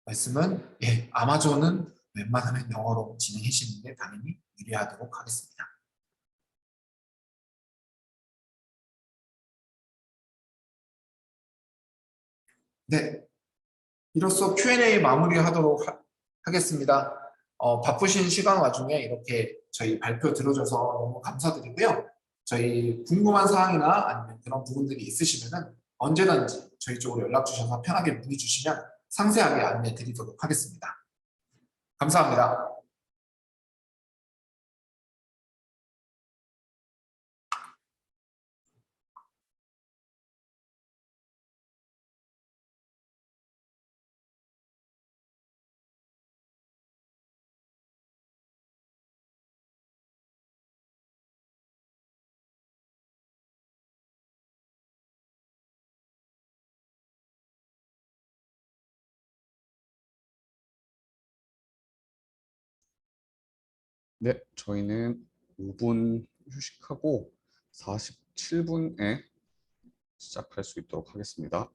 말씀은 아마존은 웬만하면 영어로 진행해 주시는 게 당연히 유리하도록 하겠습니다. 네, 이로써 Q&A 마무리하도록 하겠습니다. 바쁘신 시간 와중에 이렇게 저희 발표 들어줘서 너무 감사드리고요. 저희 궁금한 사항이나 아니면 그런 부분들이 있으시면 언제든지 저희 쪽으로 연락 주셔서 편하게 문의 주시면 상세하게 안내 드리도록 하겠습니다. 감사합니다. 네, 저희는 5분 휴식하고 47분에 시작할 수 있도록 하겠습니다.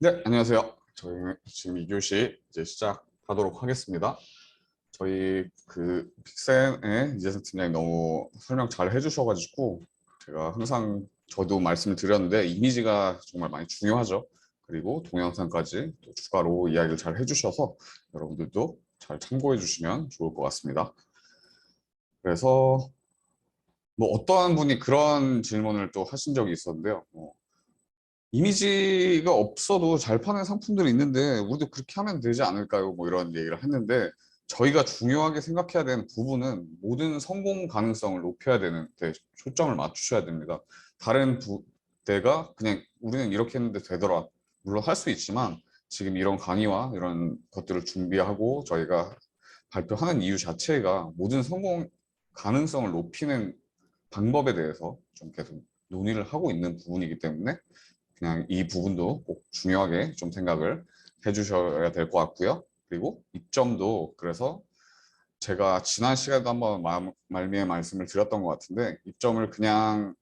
네, 안녕하세요. 저희 지금 2교시 이제 시작하도록 하겠습니다. 저희 그 픽센의 이재석 팀장이 너무 설명 잘 해주셔가지고 제가 항상 저도 말씀을 드렸는데 이미지가 정말 많이 중요하죠. 그리고 동영상까지 또 추가로 이야기를 잘 해주셔서 여러분들도 잘 참고해 주시면 좋을 것 같습니다. 그래서 뭐 어떠한 분이 그런 질문을 또 하신 적이 있었는데요. 이미지가 없어도 잘 파는 상품들이 있는데 우리도 그렇게 하면 되지 않을까요? 뭐 이런 얘기를 했는데 저희가 중요하게 생각해야 되는 부분은 모든 성공 가능성을 높여야 되는데 초점을 맞추셔야 됩니다. 다른 부대가 그냥 우리는 이렇게 했는데 되더라. 물론 할 수 있지만 지금 이런 강의와 이런 것들을 준비하고 저희가 발표하는 이유 자체가 모든 성공 가능성을 높이는 방법에 대해서 좀 계속 논의를 하고 있는 부분이기 때문에 그냥 이 부분도 꼭 중요하게 좀 생각을 해주셔야 될 것 같고요. 그리고 입점도 그래서 제가 지난 시간에도 한번 말미에 말씀을 드렸던 것 같은데 입점을 그냥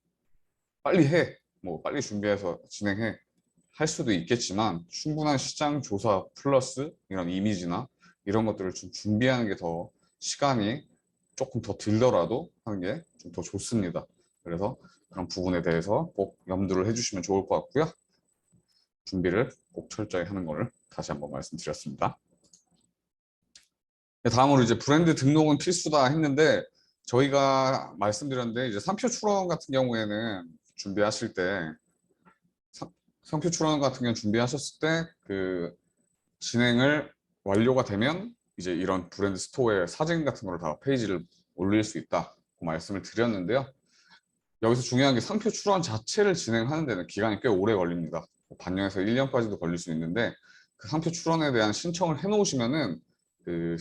빨리 해, 뭐 빨리 준비해서 진행해 할 수도 있겠지만 충분한 시장 조사 플러스 이런 이미지나 이런 것들을 좀 준비하는 게 더 시간이 조금 더 들더라도 하는 게 좀 더 좋습니다. 그래서 그런 부분에 대해서 꼭 염두를 해주시면 좋을 것 같고요. 준비를 꼭 철저히 하는 것을 다시 한번 말씀드렸습니다. 다음으로 이제 브랜드 등록은 필수다 했는데 저희가 말씀드렸는데 이제 상표 출원 같은 경우에는 준비하실 때 상표 출원 같은 경우 준비하셨을 때 그 진행을 완료가 되면 이제 이런 브랜드 스토어에 사진 같은 거를 다 페이지를 올릴 수 있다고 말씀을 드렸는데요. 여기서 중요한 게 상표 출원 자체를 진행하는 데는 기간이 꽤 오래 걸립니다. 뭐 반년에서 1년까지도 걸릴 수 있는데 그 상표 출원에 대한 신청을 해 놓으시면은 그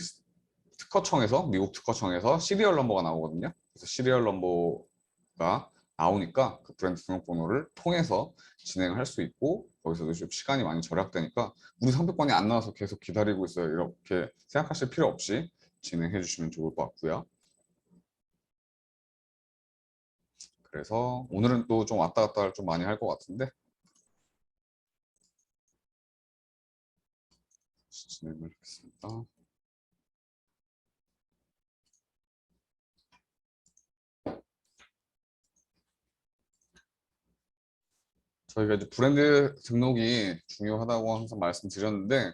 특허청에서 미국 특허청에서 시리얼 넘버가 나오거든요. 그래서 시리얼 넘버가 나오니까 그 브랜드 등록번호를 통해서 진행을 할 수 있고 거기서도 좀 시간이 많이 절약되니까 우리 상표권이 안 나와서 계속 기다리고 있어요. 이렇게 생각하실 필요 없이 진행해 주시면 좋을 것 같고요. 그래서 오늘은 또 좀 왔다 갔다 좀 많이 할 것 같은데 진행을 하겠습니다. 저희가 이제 브랜드 등록이 중요하다고 항상 말씀드렸는데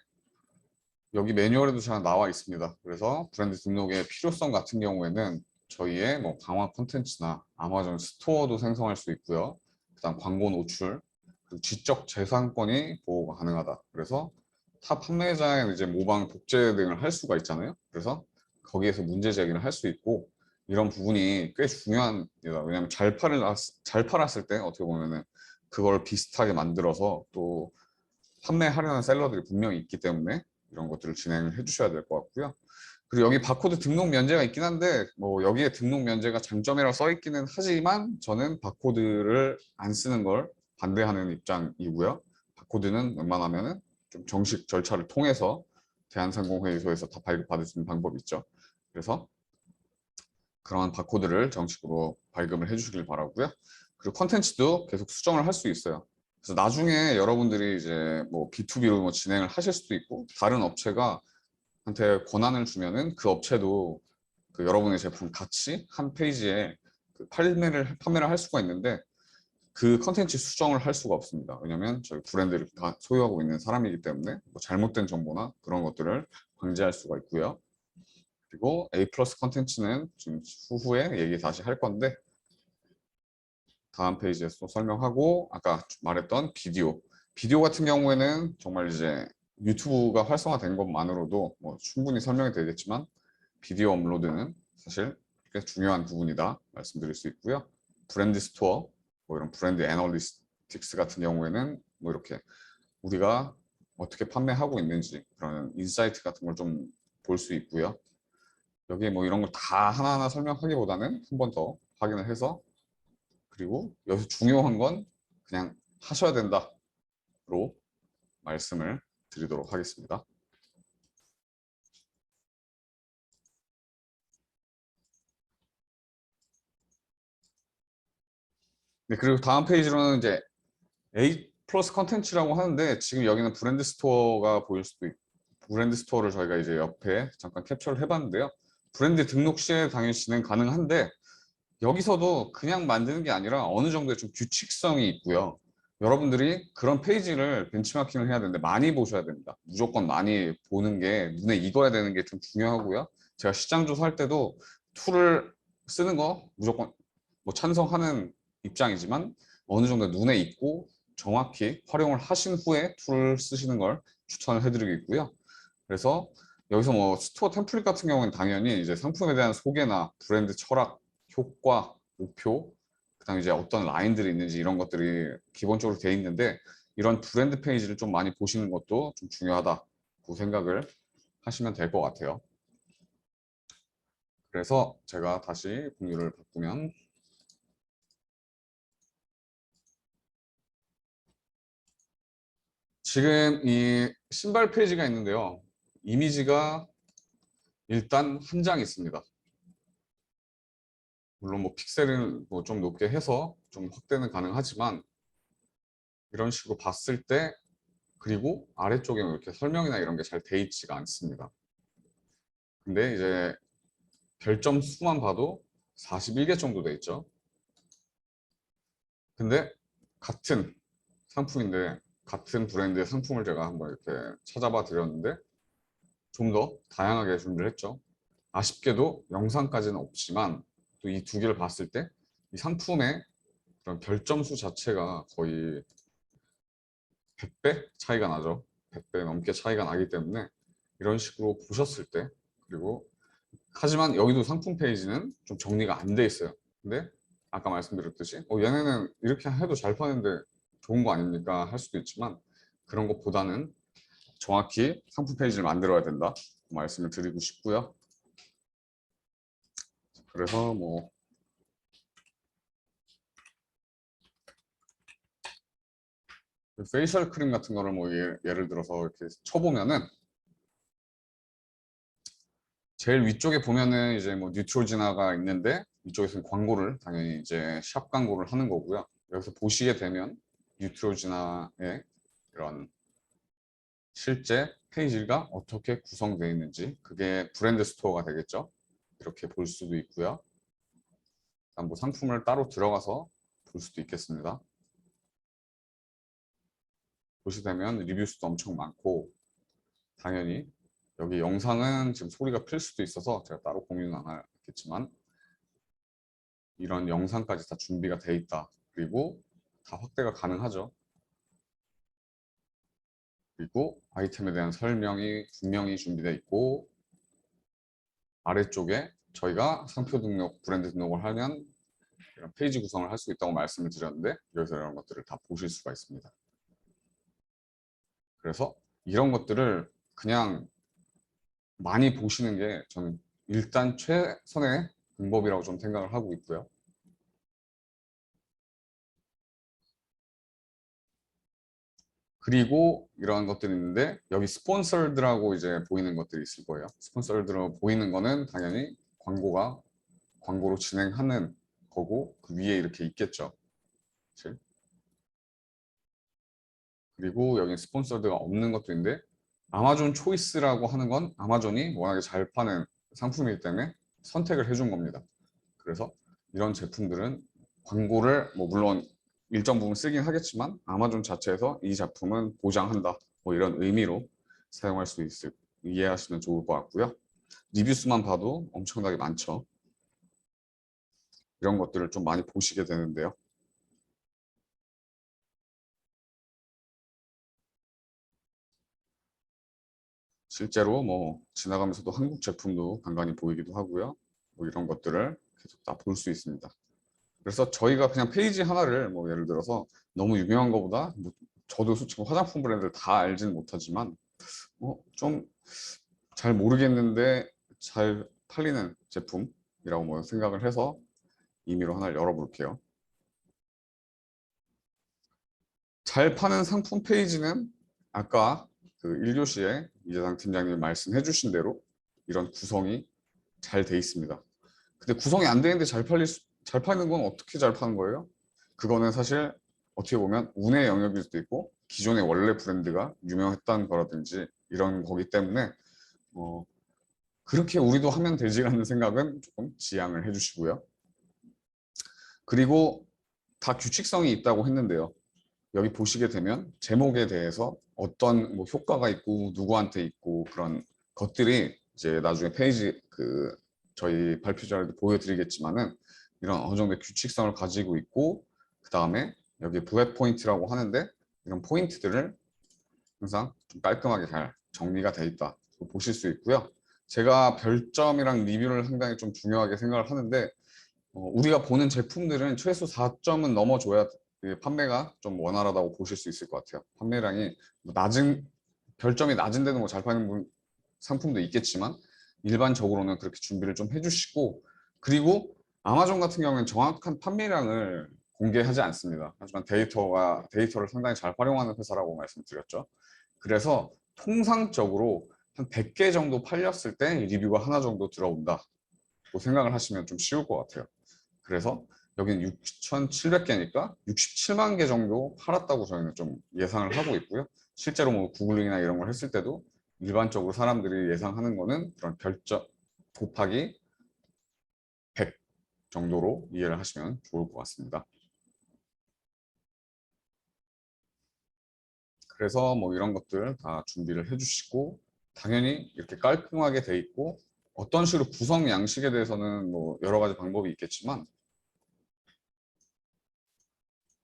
여기 매뉴얼에도 잘 나와 있습니다. 그래서 브랜드 등록의 필요성 같은 경우에는 저희의 뭐 강화 콘텐츠나 아마존 스토어도 생성할 수 있고요. 그다음 광고 노출, 그리고 지적 재산권이 보호가 가능하다. 그래서 타 판매자의 이제 모방 복제 등을 할 수가 있잖아요. 그래서 거기에서 문제 제기를 할 수 있고 이런 부분이 꽤 중요합니다. 왜냐하면 잘 팔았을 때 어떻게 보면은 그걸 비슷하게 만들어서 또 판매하려는 셀러들이 분명히 있기 때문에 이런 것들을 진행을 해주셔야 될 것 같고요. 그리고 여기 바코드 등록 면제가 있긴 한데 뭐 여기에 등록 면제가 장점이라고 써 있기는 하지만 저는 바코드를 안 쓰는 걸 반대하는 입장이고요. 바코드는 웬만하면은 좀 정식 절차를 통해서 대한상공회의소에서 다 발급받을 수 있는 방법이 있죠. 그래서 그런 바코드를 정식으로 발급을 해주시길 바라고요. 그리고 컨텐츠도 계속 수정을 할 수 있어요. 그래서 나중에 여러분들이 이제 뭐 B2B로 뭐 진행을 하실 수도 있고 다른 업체가 한테 권한을 주면은 그 업체도 그 여러분의 제품 같이 한 페이지에 그 판매를 할 수가 있는데 그 컨텐츠 수정을 할 수가 없습니다. 왜냐하면 저희 브랜드를 다 소유하고 있는 사람이기 때문에 뭐 잘못된 정보나 그런 것들을 방지할 수가 있고요. 그리고 A 플러스 컨텐츠는 지금 후에 얘기 다시 할 건데 다음 페이지에서 또 설명하고 아까 말했던 비디오 같은 경우에는 정말 이제 유튜브가 활성화된 것만으로도 뭐 충분히 설명이 되겠지만 비디오 업로드는 사실 꽤 중요한 부분이다 말씀드릴 수 있고요. 브랜드 스토어, 뭐 이런 브랜드 애널리틱스 같은 경우에는 뭐 이렇게 우리가 어떻게 판매하고 있는지 그런 인사이트 같은 걸 좀 볼 수 있고요. 여기에 뭐 이런 걸 다 하나하나 설명하기보다는 한 번 더 확인을 해서 그리고 여기서 중요한 건 그냥 하셔야 된다로 말씀을 드리도록 하겠습니다. 네, 그리고 다음 페이지로는 이제 플러스 컨텐츠라고 하는데 지금 여기는 브랜드 스토어가 보일 수도 있고 브랜드 스토어를 저희가 이제 옆에 잠깐 캡처를 해봤는데요. 브랜드 등록 시에 당연히 진행 가능한데 여기서도 그냥 만드는 게 아니라 어느 정도의 좀 규칙성이 있고요. 여러분들이 그런 페이지를 벤치마킹을 해야 되는데 많이 보셔야 됩니다. 무조건 많이 보는 게 눈에 익어야 되는 게 좀 중요하고요. 제가 시장 조사할 때도 툴을 쓰는 거 무조건 뭐 찬성하는 입장이지만 어느 정도 눈에 익고 정확히 활용을 하신 후에 툴을 쓰시는 걸 추천을 해드리고 있고요. 그래서 여기서 뭐 스토어 템플릿 같은 경우는 당연히 이제 상품에 대한 소개나 브랜드 철학, 효과, 목표, 그다음에 이제 어떤 라인들이 있는지 이런 것들이 기본적으로 돼 있는데 이런 브랜드 페이지를 좀 많이 보시는 것도 좀 중요하다고 생각을 하시면 될 것 같아요. 그래서 제가 다시 공유를 바꾸면 지금 이 신발 페이지가 있는데요. 이미지가 일단 한 장 있습니다. 물론 뭐 픽셀을 뭐 좀 높게 해서 좀 확대는 가능하지만 이런 식으로 봤을 때 그리고 아래쪽에 이렇게 설명이나 이런 게 잘 돼 있지가 않습니다. 근데 이제 별점 수만 봐도 41개 정도 돼 있죠. 근데 같은 상품인데 같은 브랜드의 상품을 제가 한번 이렇게 찾아봐 드렸는데 좀 더 다양하게 준비를 했죠. 아쉽게도 영상까지는 없지만 또 이 두 개를 봤을 때 이 상품의 그런 별점 수 자체가 거의 100배 차이가 나죠. 100배 넘게 차이가 나기 때문에 이런 식으로 보셨을 때 그리고 하지만 여기도 상품 페이지는 좀 정리가 안 돼 있어요. 근데 아까 말씀드렸듯이 얘네는 이렇게 해도 잘 파는데 좋은 거 아닙니까? 할 수도 있지만 그런 것보다는 정확히 상품 페이지를 만들어야 된다 말씀을 드리고 싶고요. 그래서 뭐 페이셜 크림 같은 거를 뭐 예를 들어서 이렇게 쳐보면은 제일 위쪽에 보면은 이제 뭐 뉴트로지나가 있는데 이쪽에서는 광고를 당연히 이제 샵 광고를 하는 거고요. 여기서 보시게 되면 뉴트로지나의 이런 실제 페이지가 어떻게 구성되어 있는지 그게 브랜드 스토어가 되겠죠. 이렇게 볼 수도 있고요. 뭐 상품을 따로 들어가서 볼 수도 있겠습니다. 보시게 되면 리뷰 수도 엄청 많고 당연히 여기 영상은 지금 소리가 필 수도 있어서 제가 따로 공유는 안 하겠지만 이런 영상까지 다 준비가 돼 있다. 그리고 다 확대가 가능하죠. 그리고 아이템에 대한 설명이 분명히 준비되어 있고 아래쪽에 저희가 상표 등록, 브랜드 등록을 하면 이런 페이지 구성을 할 수 있다고 말씀을 드렸는데 여기서 이런 것들을 다 보실 수가 있습니다. 그래서 이런 것들을 그냥 많이 보시는 게 저는 일단 최선의 방법이라고 좀 생각을 하고 있고요. 그리고 이러한 것들이 있는데 여기 스폰서드라고 이제 보이는 것들이 있을 거예요. 스폰서드로 보이는 거는 당연히 광고로 진행하는 거고 그 위에 이렇게 있겠죠. 사실. 그리고 여기 스폰서드가 없는 것도 있는데 아마존 초이스라고 하는 건 아마존이 워낙에 잘 파는 상품이기 때문에 선택을 해준 겁니다. 그래서 이런 제품들은 광고를 뭐 물론 일정 부분 쓰긴 하겠지만 아마존 자체에서 이 제품은 보장한다 뭐 이런 의미로 사용할 수 있을 이해하시면 좋을 것 같고요. 리뷰 수만 봐도 엄청나게 많죠. 이런 것들을 좀 많이 보시게 되는데요. 실제로 뭐 지나가면서도 한국 제품도 간간히 보이기도 하고요. 뭐 이런 것들을 계속 다 볼 수 있습니다. 그래서 저희가 그냥 페이지 하나를 뭐 예를 들어서 너무 유명한 것보다 뭐 저도 솔직히 화장품 브랜드를 다 알지는 못하지만 좀 잘 모르겠는데 잘 팔리는 제품이라고 뭐 생각을 해서 임의로 하나를 열어볼게요. 잘 파는 상품 페이지는 아까 그 1교시에 이재상 팀장님이 말씀해 주신 대로 이런 구성이 잘 돼 있습니다. 근데 구성이 안 되는데 잘 파는 건 어떻게 잘 파는 거예요? 그거는 사실 어떻게 보면 운의 영역일 수도 있고 기존의 원래 브랜드가 유명했던 거라든지 이런 거기 때문에 그렇게 우리도 하면 되지라는 생각은 조금 지양을 해주시고요. 그리고 다 규칙성이 있다고 했는데요. 여기 보시게 되면 제목에 대해서 어떤 뭐 효과가 있고 누구한테 있고 그런 것들이 이제 나중에 페이지 저희 발표 자료도 보여드리겠지만은 이런 어느 정도의 규칙성을 가지고 있고 그 다음에 여기 블랙 포인트라고 하는데 이런 포인트들을 항상 좀 깔끔하게 잘 정리가 돼 있다 보실 수 있고요. 제가 별점이랑 리뷰를 상당히 좀 중요하게 생각을 하는데 우리가 보는 제품들은 최소 4점은 넘어줘야 판매가 좀 원활하다고 보실 수 있을 것 같아요. 판매량이 뭐 별점이 낮은데도 뭐 잘 파는 상품도 있겠지만 일반적으로는 그렇게 준비를 좀 해주시고 그리고 아마존 같은 경우는 정확한 판매량을 공개하지 않습니다. 하지만 데이터를 상당히 잘 활용하는 회사라고 말씀드렸죠. 그래서 통상적으로 한 100개 정도 팔렸을 때 리뷰가 하나 정도 들어온다. 생각을 하시면 좀 쉬울 것 같아요. 그래서 여기는 6,700개니까 67만 개 정도 팔았다고 저희는 좀 예상을 하고 있고요. 실제로 뭐 구글링이나 이런 걸 했을 때도 일반적으로 사람들이 예상하는 거는 그런 별점 곱하기 100 정도로 이해를 하시면 좋을 것 같습니다. 그래서 뭐 이런 것들 다 준비를 해주시고 당연히 이렇게 깔끔하게 돼 있고 어떤 식으로 구성 양식에 대해서는 뭐 여러 가지 방법이 있겠지만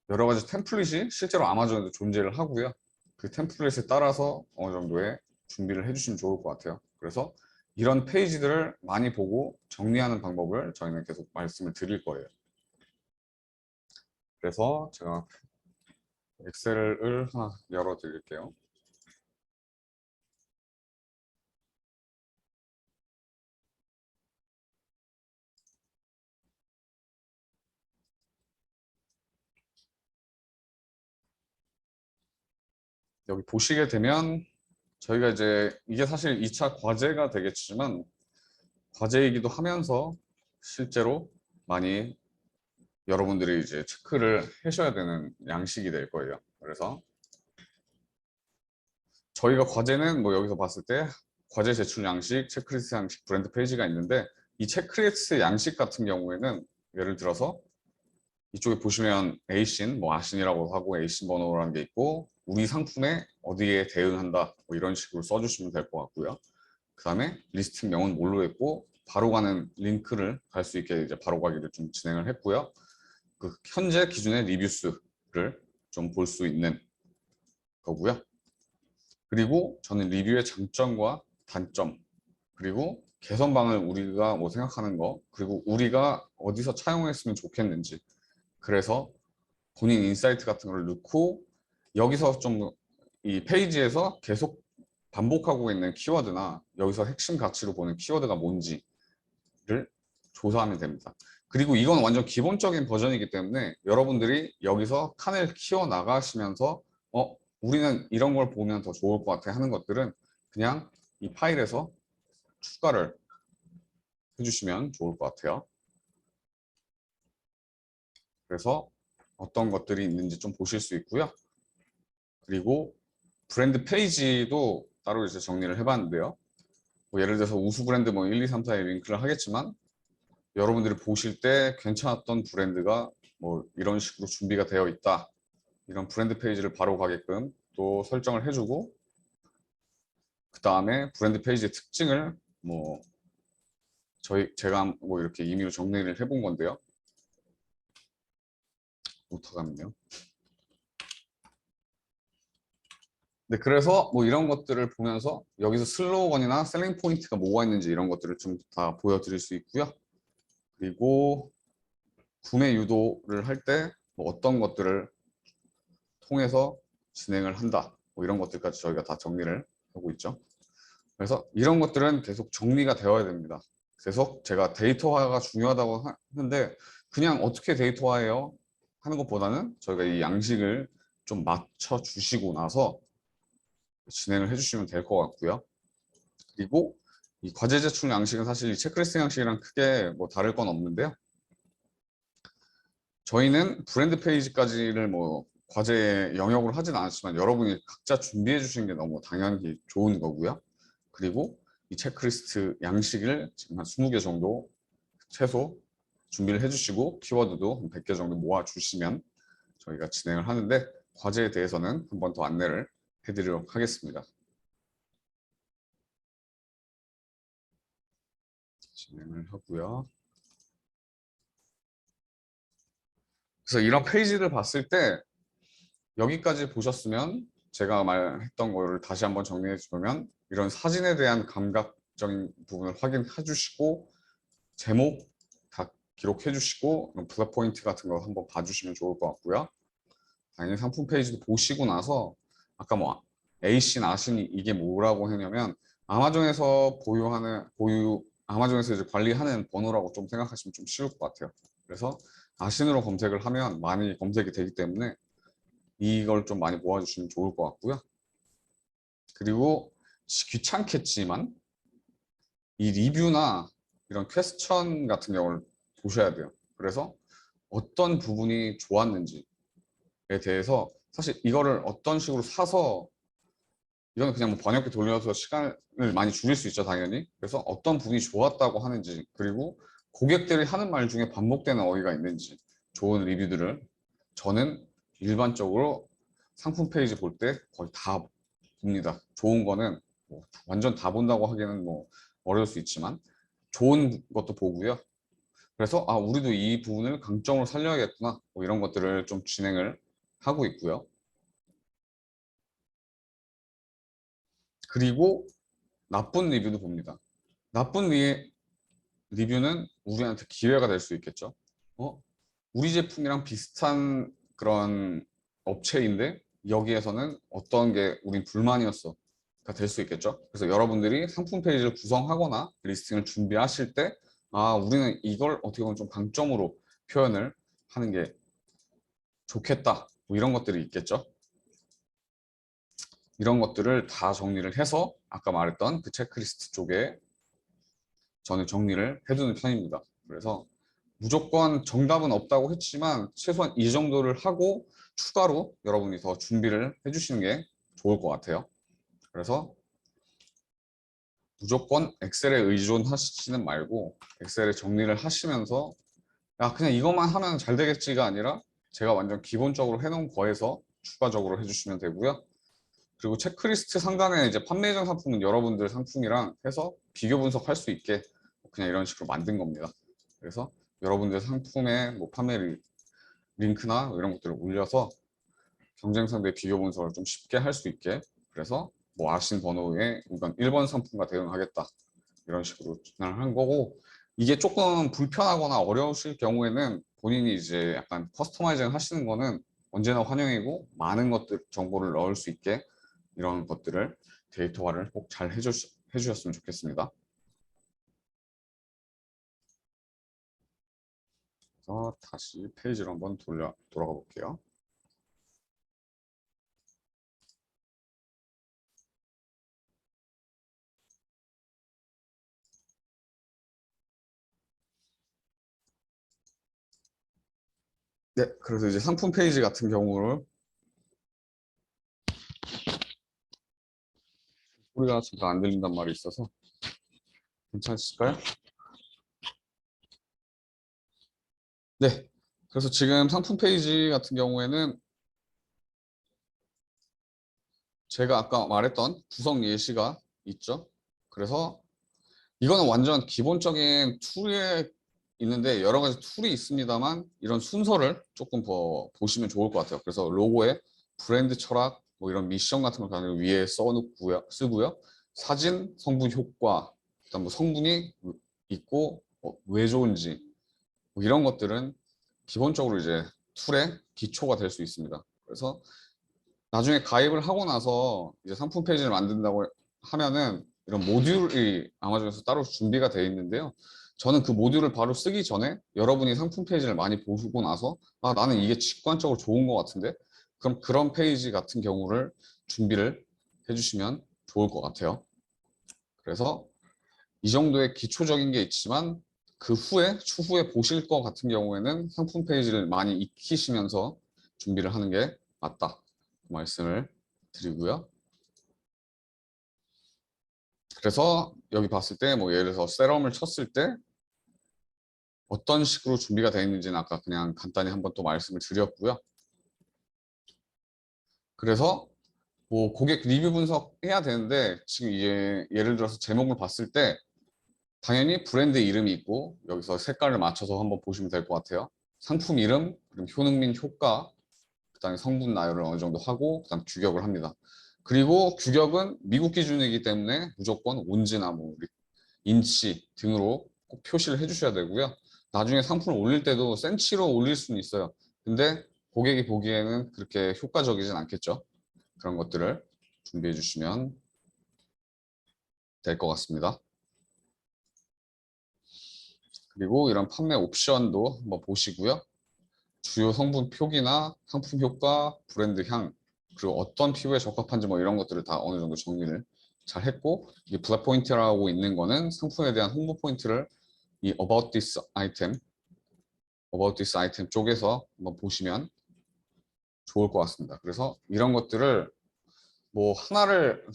여러 가지 템플릿이 실제로 아마존에도 존재를 하고요. 그 템플릿에 따라서 어느 정도의 준비를 해주시면 좋을 것 같아요. 그래서 이런 페이지들을 많이 보고 정리하는 방법을 저희는 계속 말씀을 드릴 거예요. 그래서 제가 엑셀을 하나 열어 드릴게요. 여기 보시게 되면 저희가 이제 이게 사실 2차 과제가 되겠지만 과제이기도 하면서 실제로 많이 여러분들이 이제 체크를 하셔야 되는 양식이 될 거예요. 그래서 저희가 과제는 뭐 여기서 봤을 때 과제 제출 양식, 체크리스트 양식, 브랜드 페이지가 있는데 이 체크리스트 양식 같은 경우에는 예를 들어서 이쪽에 보시면 에이신, 뭐 아신이라고 하고 에이신 번호라는 게 있고 우리 상품에 어디에 대응한다 뭐 이런 식으로 써주시면 될 것 같고요. 그 다음에 리스팅명은 뭘로 했고 바로 가는 링크를 갈 수 있게 이제 바로 가기를 좀 진행을 했고요. 그 현재 기준의 리뷰 수를 좀 볼 수 있는 거고요. 그리고 저는 리뷰의 장점과 단점 그리고 개선방을 우리가 뭐 생각하는 거 그리고 우리가 어디서 차용했으면 좋겠는지 그래서 본인 인사이트 같은 걸 넣고 여기서 좀 이 페이지에서 계속 반복하고 있는 키워드나 여기서 핵심 가치로 보는 키워드가 뭔지를 조사하면 됩니다. 그리고 이건 완전 기본적인 버전이기 때문에 여러분들이 여기서 칸을 키워 나가시면서 우리는 이런 걸 보면 더 좋을 것 같아 하는 것들은 그냥 이 파일에서 추가를 해주시면 좋을 것 같아요. 그래서 어떤 것들이 있는지 좀 보실 수 있고요. 그리고 브랜드 페이지도 따로 이제 정리를 해봤는데요. 뭐 예를 들어서 우수 브랜드 뭐 1, 2, 3, 4에 링크를 하겠지만 여러분들이 보실 때 괜찮았던 브랜드가 뭐 이런 식으로 준비가 되어 있다. 이런 브랜드 페이지를 바로 가게끔 또 설정을 해주고 그 다음에 브랜드 페이지의 특징을 뭐 제가 뭐 이렇게 임의로 정리를 해본 건데요. 못하겠네요. 네, 그래서 뭐 이런 것들을 보면서 여기서 슬로건이나 셀링 포인트가 뭐가 있는지 이런 것들을 좀 다 보여드릴 수 있고요. 그리고 구매 유도를 할 때 뭐 어떤 것들을 통해서 진행을 한다. 뭐 이런 것들까지 저희가 다 정리를 하고 있죠. 그래서 이런 것들은 계속 정리가 되어야 됩니다. 계속 제가 데이터화가 중요하다고 하는데 그냥 어떻게 데이터화해요? 하는 것보다는 저희가 이 양식을 좀 맞춰 주시고 나서 진행을 해주시면 될 것 같고요. 그리고 이 과제 제출 양식은 사실 이 체크리스트 양식이랑 크게 뭐 다를 건 없는데요. 저희는 브랜드 페이지까지를 뭐 과제 영역으로 하진 않았지만 여러분이 각자 준비해 주시는 게 너무 당연히 좋은 거고요. 그리고 이 체크리스트 양식을 지금 한 20개 정도 최소 준비를 해주시고 키워드도 100개 정도 모아주시면 저희가 진행을 하는데 과제에 대해서는 한 번 더 안내를 해드리도록 하겠습니다. 진행을 하고요. 그래서 이런 페이지를 봤을 때 여기까지 보셨으면 제가 말했던 거를 다시 한번 정리해 주면 이런 사진에 대한 감각적인 부분을 확인해 주시고 제목 다 기록해 주시고 블랙 포인트 같은 거 한번 봐주시면 좋을 것 같고요. 당연히 상품 페이지도 보시고 나서 아까 뭐 A씨, 나신 이게 뭐라고 했냐면 아마존에서 아마존에서 이제 관리하는 번호라고 좀 생각하시면 좀 쉬울 것 같아요. 그래서 아신으로 검색을 하면 많이 검색이 되기 때문에 이걸 좀 많이 모아주시면 좋을 것 같고요. 그리고 귀찮겠지만 이 리뷰나 이런 퀘스천 같은 경우를 보셔야 돼요. 그래서 어떤 부분이 좋았는지에 대해서 사실 이거를 어떤 식으로 사서 이거는 그냥 뭐 번역기 돌려서 시간을 많이 줄일 수 있죠, 당연히. 그래서 어떤 부분이 좋았다고 하는지, 그리고 고객들이 하는 말 중에 반복되는 어휘가 있는지, 좋은 리뷰들을 저는 일반적으로 상품 페이지 볼 때 거의 다 봅니다. 좋은 거는 뭐 완전 다 본다고 하기는 뭐 어려울 수 있지만 좋은 것도 보고요. 그래서 아, 우리도 이 부분을 강점으로 살려야겠구나, 뭐 이런 것들을 좀 진행을 하고 있고요. 그리고 나쁜 리뷰도 봅니다. 나쁜 리뷰는 우리한테 기회가 될 수 있겠죠. 우리 제품이랑 비슷한 그런 업체인데 여기에서는 어떤 게 우린 불만이었어 가 될 수 있겠죠. 그래서 여러분들이 상품 페이지를 구성하거나 리스팅을 준비하실 때 아, 우리는 이걸 어떻게 보면 좀 강점으로 표현을 하는 게 좋겠다, 뭐 이런 것들이 있겠죠. 이런 것들을 다 정리를 해서 아까 말했던 그 체크리스트 쪽에 저는 정리를 해두는 편입니다. 그래서 무조건 정답은 없다고 했지만 최소한 이 정도를 하고 추가로 여러분이 더 준비를 해주시는 게 좋을 것 같아요. 그래서 무조건 엑셀에 의존하시지는 말고 엑셀에 정리를 하시면서 야, 그냥 이것만 하면 잘 되겠지가 아니라 제가 완전 기본적으로 해놓은 거에서 추가적으로 해주시면 되고요. 그리고 체크리스트 상단에 이제 판매 전 상품은 여러분들 상품이랑 해서 비교 분석할 수 있게 그냥 이런 식으로 만든 겁니다. 그래서 여러분들 상품의 뭐 판매 링크나 뭐 이런 것들을 올려서 경쟁 상대 비교 분석을 좀 쉽게 할 수 있게, 그래서 뭐 아신 번호에 이건 1번 상품과 대응하겠다 이런 식으로 진행을 한 거고, 이게 조금 불편하거나 어려우실 경우에는 본인이 이제 약간 커스터마이징 하시는 거는 언제나 환영이고 많은 것들 정보를 넣을 수 있게 이런 것들을 데이터화를 꼭 잘 해주셨으면 좋겠습니다. 그래서 다시 페이지로 한번 돌아가 볼게요. 네, 그래서 이제 상품 페이지 같은 경우를 소리가 잠깐 안 들린단 말이 있어서 괜찮으실까요? 네, 그래서 지금 상품 페이지 같은 경우에는 제가 아까 말했던 구성 예시가 있죠. 그래서 이거는 완전 기본적인 툴에 있는데 여러 가지 툴이 있습니다만 이런 순서를 조금 더 보시면 좋을 것 같아요. 그래서 로고에 브랜드 철학, 뭐 이런 미션 같은 걸 그냥 위에 쓰고요. 사진, 성분 효과, 그다음 뭐 성분이 있고 왜 좋은지, 뭐 이런 것들은 기본적으로 이제 툴의 기초가 될 수 있습니다. 그래서 나중에 가입을 하고 나서 이제 상품 페이지를 만든다고 하면은 이런 모듈이 아마존에서 따로 준비가 되어 있는데요. 저는 그 모듈을 바로 쓰기 전에 여러분이 상품 페이지를 많이 보시고 나서 아, 나는 이게 직관적으로 좋은 것 같은데, 그럼 그런 페이지 같은 경우를 준비를 해주시면 좋을 것 같아요. 그래서 이 정도의 기초적인 게 있지만 그 후에 추후에 보실 것 같은 경우에는 상품 페이지를 많이 익히시면서 준비를 하는 게 맞다 말씀을 드리고요. 그래서 여기 봤을 때 뭐 예를 들어서 세럼을 쳤을 때 어떤 식으로 준비가 되어 있는지는 아까 그냥 간단히 한번 또 말씀을 드렸고요. 그래서 뭐 고객 리뷰 분석해야 되는데 지금 이제 예를 들어서 제목을 봤을 때 당연히 브랜드 이름이 있고 여기서 색깔을 맞춰서 한번 보시면 될 것 같아요. 상품 이름, 그럼 효능 및 효과, 그다음에 성분 나열을 어느 정도 하고 그다음 규격을 합니다. 그리고 규격은 미국 기준이기 때문에 무조건 온즈나 뭐 인치 등으로 꼭 표시를 해주셔야 되고요. 나중에 상품을 올릴 때도 센치로 올릴 수는 있어요. 근데 고객이 보기에는 그렇게 효과적이진 않겠죠. 그런 것들을 준비해 주시면 될 것 같습니다. 그리고 이런 판매 옵션도 한번 보시고요. 주요 성분 표기나 상품 효과, 브랜드 향, 그리고 어떤 피부에 적합한지 뭐 이런 것들을 다 어느 정도 정리를 잘 했고, 이게 블랙 포인트라고 있는 거는 상품에 대한 홍보 포인트를 이 About this item 쪽에서 한번 보시면 좋을 것 같습니다. 그래서 이런 것들을 뭐 하나를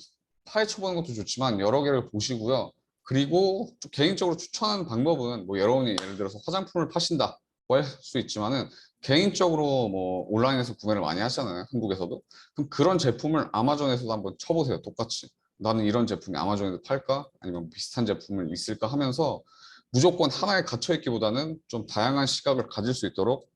파헤쳐 보는 것도 좋지만 여러 개를 보시고요. 그리고 좀 개인적으로 추천하는 방법은 뭐 여러분이 예를 들어서 화장품을 파신다고 할 수 있지만은 개인적으로 뭐 온라인에서 구매를 많이 하잖아요. 한국에서도. 그럼 그런 제품을 아마존에서도 한번 쳐보세요. 똑같이. 나는 이런 제품이 아마존에도 팔까? 아니면 비슷한 제품을 있을까 하면서 무조건 하나에 갇혀 있기보다는 좀 다양한 시각을 가질 수 있도록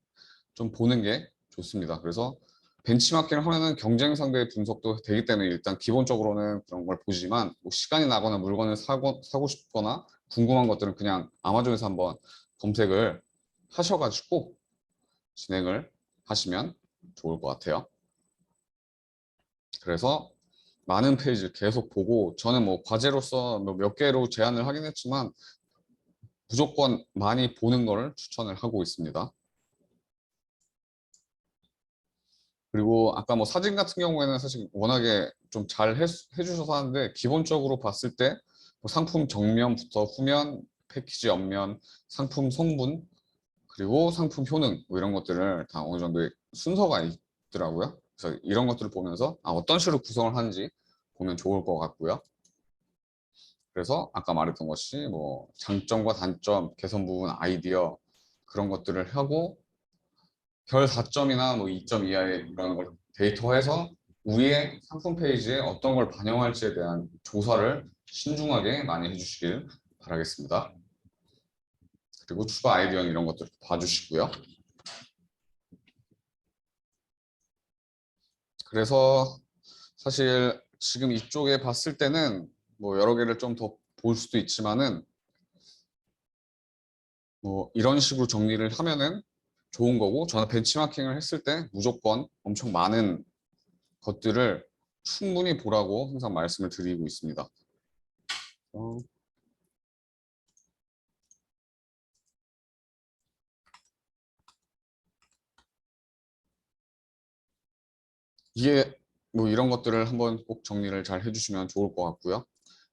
좀 보는 게 좋습니다. 그래서 벤치마킹을 하면은 경쟁 상대 분석도 되기 때문에 일단 기본적으로는 그런 걸 보지만 뭐 시간이 나거나 물건을 사고 싶거나 궁금한 것들은 그냥 아마존에서 한번 검색을 하셔가지고 진행을 하시면 좋을 것 같아요. 그래서 많은 페이지를 계속 보고 저는 뭐 과제로서 몇 개로 제안을 하긴 했지만 무조건 많이 보는 걸 추천을 하고 있습니다. 그리고 아까 뭐 사진 같은 경우에는 사실 워낙에 좀 잘 해주셔서 하는데 기본적으로 봤을 때 뭐 상품 정면부터 후면, 패키지 옆면, 상품 성분, 그리고 상품 효능 뭐 이런 것들을 다 어느 정도의 순서가 있더라고요. 그래서 이런 것들을 보면서 어떤 식으로 구성을 하는지 보면 좋을 것 같고요. 그래서 아까 말했던 것이 뭐 장점과 단점, 개선 부분, 아이디어 그런 것들을 하고 별 4점이나 뭐 2점 이하의 이런 걸 데이터화해서 위에 상품 페이지에 어떤 걸 반영할지에 대한 조사를 신중하게 많이 해주시길 바라겠습니다. 그리고 추가 아이디어 이런 것들 봐주시고요. 그래서 사실 지금 이쪽에 봤을 때는 뭐 여러 개를 좀 더 볼 수도 있지만은 뭐 이런 식으로 정리를 하면은 좋은 거고 저는 벤치마킹을 했을 때 무조건 엄청 많은 것들을 충분히 보라고 항상 말씀을 드리고 있습니다. 이게 뭐 이런 것들을 한번 꼭 정리를 잘 해주시면 좋을 것 같고요.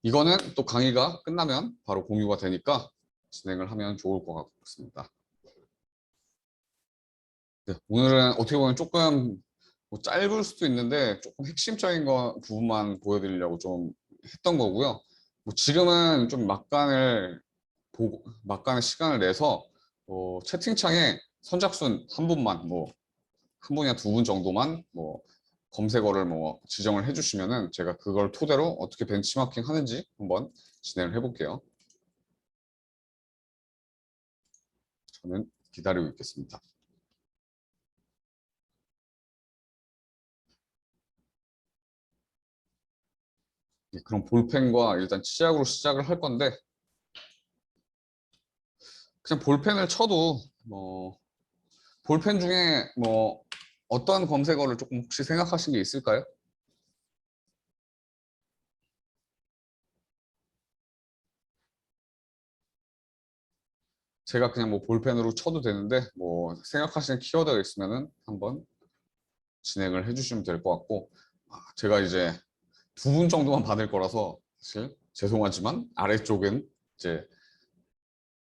이거는 또 강의가 끝나면 바로 공유가 되니까 진행을 하면 좋을 것 같습니다. 네, 오늘은 어떻게 보면 조금 뭐 짧을 수도 있는데 조금 핵심적인 부분만 보여드리려고 좀 했던 거고요. 뭐 지금은 좀 막간의 시간을 내서 채팅창에 선착순 한 분만 한 분이나 두 분 정도만 검색어를 지정을 해주시면은 제가 그걸 토대로 어떻게 벤치마킹 하는지 한번 진행을 해볼게요. 저는 기다리고 있겠습니다. 네, 그럼 볼펜과 일단 치약으로 시작을 할 건데 그냥 볼펜을 쳐도 볼펜 중에 어떤 검색어를 조금 혹시 생각하신 게 있을까요? 제가 그냥 볼펜으로 쳐도 되는데 생각하시는 키워드가 있으면은 한번 진행을 해주시면 될 것 같고 제가 이제 두 분 정도만 받을 거라서 사실 죄송하지만 아래쪽은 이제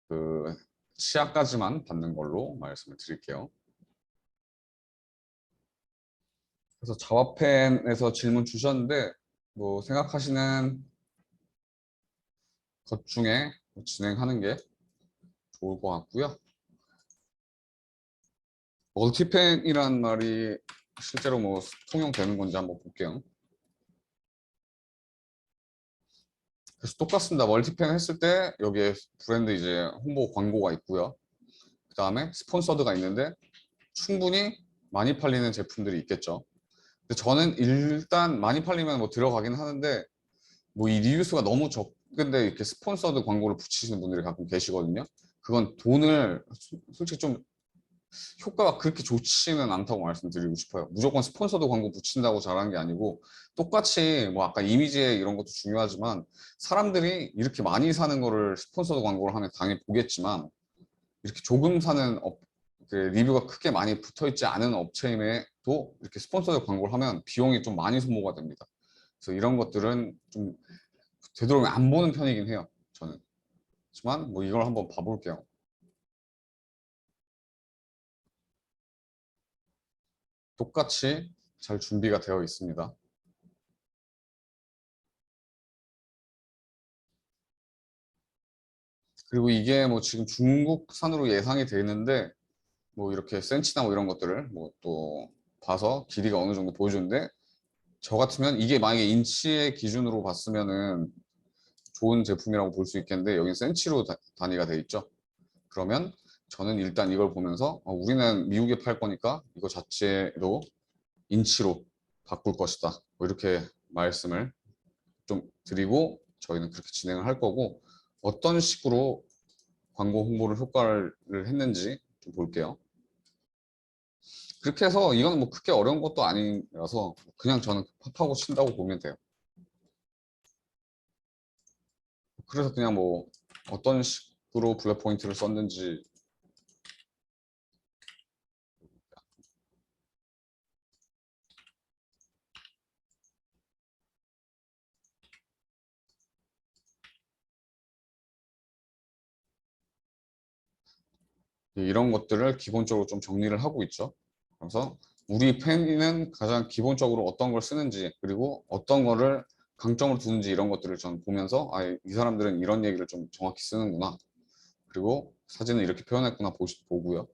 그 치아까지만 받는 걸로 말씀을 드릴게요. 그래서 자와펜에서 질문 주셨는데 뭐 생각하시는 것 중에 진행하는 게 좋을 것 같고요. 멀티펜이란 말이 실제로 뭐 통용되는 건지 한번 볼게요. 그래서 똑같습니다. 멀티펜 했을 때 여기에 브랜드 이제 홍보 광고가 있고요. 그 다음에 스폰서드가 있는데 충분히 많이 팔리는 제품들이 있겠죠. 근데 저는 일단 많이 팔리면 뭐 들어가긴 하는데 뭐 이 리뷰 수가 너무 적은데 이렇게 스폰서드 광고를 붙이시는 분들이 가끔 계시거든요. 그건 돈을 솔직히 좀 효과가 그렇게 좋지는 않다고 말씀드리고 싶어요. 무조건 스폰서드 광고 붙인다고 잘하는 게 아니고 똑같이 뭐 아까 이미지 이런 것도 중요하지만 사람들이 이렇게 많이 사는 거를 스폰서드 광고를 하면 당연히 보겠지만 이렇게 조금 사는 리뷰가 크게 많이 붙어 있지 않은 업체임에도 이렇게 스폰서드 광고를 하면 비용이 좀 많이 소모가 됩니다. 그래서 이런 것들은 좀 되도록이면 안 보는 편이긴 해요. 저는. 하지만 뭐 이걸 한번 봐볼게요. 똑같이 잘 준비가 되어 있습니다. 그리고 이게 뭐 지금 중국산으로 예상이 되어 있는데 뭐 이렇게 센치나 뭐 이런 것들을 뭐 또 봐서 길이가 어느 정도 보여주는데 저 같으면 이게 만약에 인치의 기준으로 봤으면은 좋은 제품이라고 볼 수 있겠는데 여긴 센치로 단위가 돼 있죠. 그러면 저는 일단 이걸 보면서 우리는 미국에 팔 거니까 이거 자체로 인치로 바꿀 것이다. 뭐 이렇게 말씀을 좀 드리고 저희는 그렇게 진행을 할 거고 어떤 식으로 광고 홍보를 효과를 했는지 좀 볼게요. 그렇게 해서 이건 뭐 크게 어려운 것도 아니라서 그냥 저는 팝하고 친다고 보면 돼요. 그래서 그냥 뭐 어떤 식으로 블랙 포인트를 썼는지 이런 것들을 기본적으로 좀 정리를 하고 있죠. 그래서 우리 팬은 가장 기본적으로 어떤 걸 쓰는지 그리고 어떤 거를 강점을 두는지 이런 것들을 전 보면서 이 사람들은 이런 얘기를 좀 정확히 쓰는구나. 그리고 사진을 이렇게 표현했구나 보고요.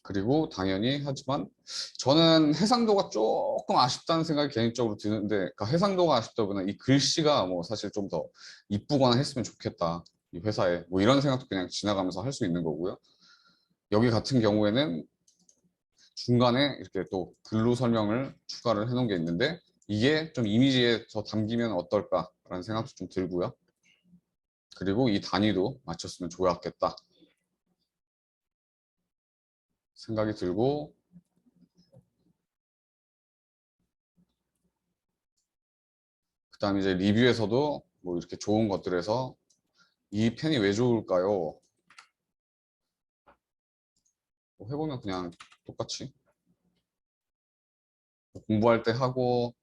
그리고 당연히 하지만 저는 해상도가 조금 아쉽다는 생각이 개인적으로 드는데 그러니까 해상도가 아쉽다보다 이 글씨가 뭐 사실 좀 더 이쁘거나 했으면 좋겠다. 이 회사에 뭐 이런 생각도 그냥 지나가면서 할 수 있는 거고요. 여기 같은 경우에는 중간에 이렇게 또 글로 설명을 추가를 해놓은 게 있는데 이게 좀 이미지에 더 담기면 어떨까라는 생각도 좀 들고요. 그리고 이 단위도 맞췄으면 좋았겠다 생각이 들고 그다음에 이제 리뷰에서도 뭐 이렇게 좋은 것들에서 이 펜이 왜 좋을까요? 뭐 해보면 그냥 똑같이 공부할 때 하고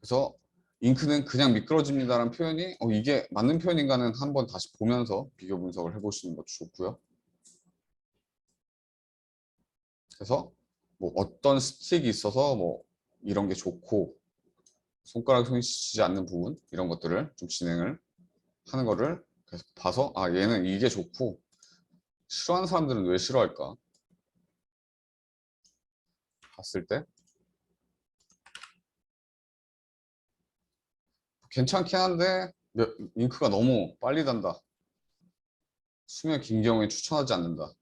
그래서 잉크는 그냥 미끄러집니다라는 표현이 이게 맞는 표현인가는 한번 다시 보면서 비교 분석을 해보시는 것도 좋고요. 그래서 뭐 어떤 스틱이 있어서 뭐 이런 게 좋고 손가락 손이 씻지 않는 부분 이런 것들을 좀 진행을 하는 거를 계속 봐서 얘는 이게 좋고 싫어하는 사람들은 왜 싫어할까 봤을 때 괜찮긴 한데 잉크가 너무 빨리 단다 수명 긴 경우에 추천하지 않는다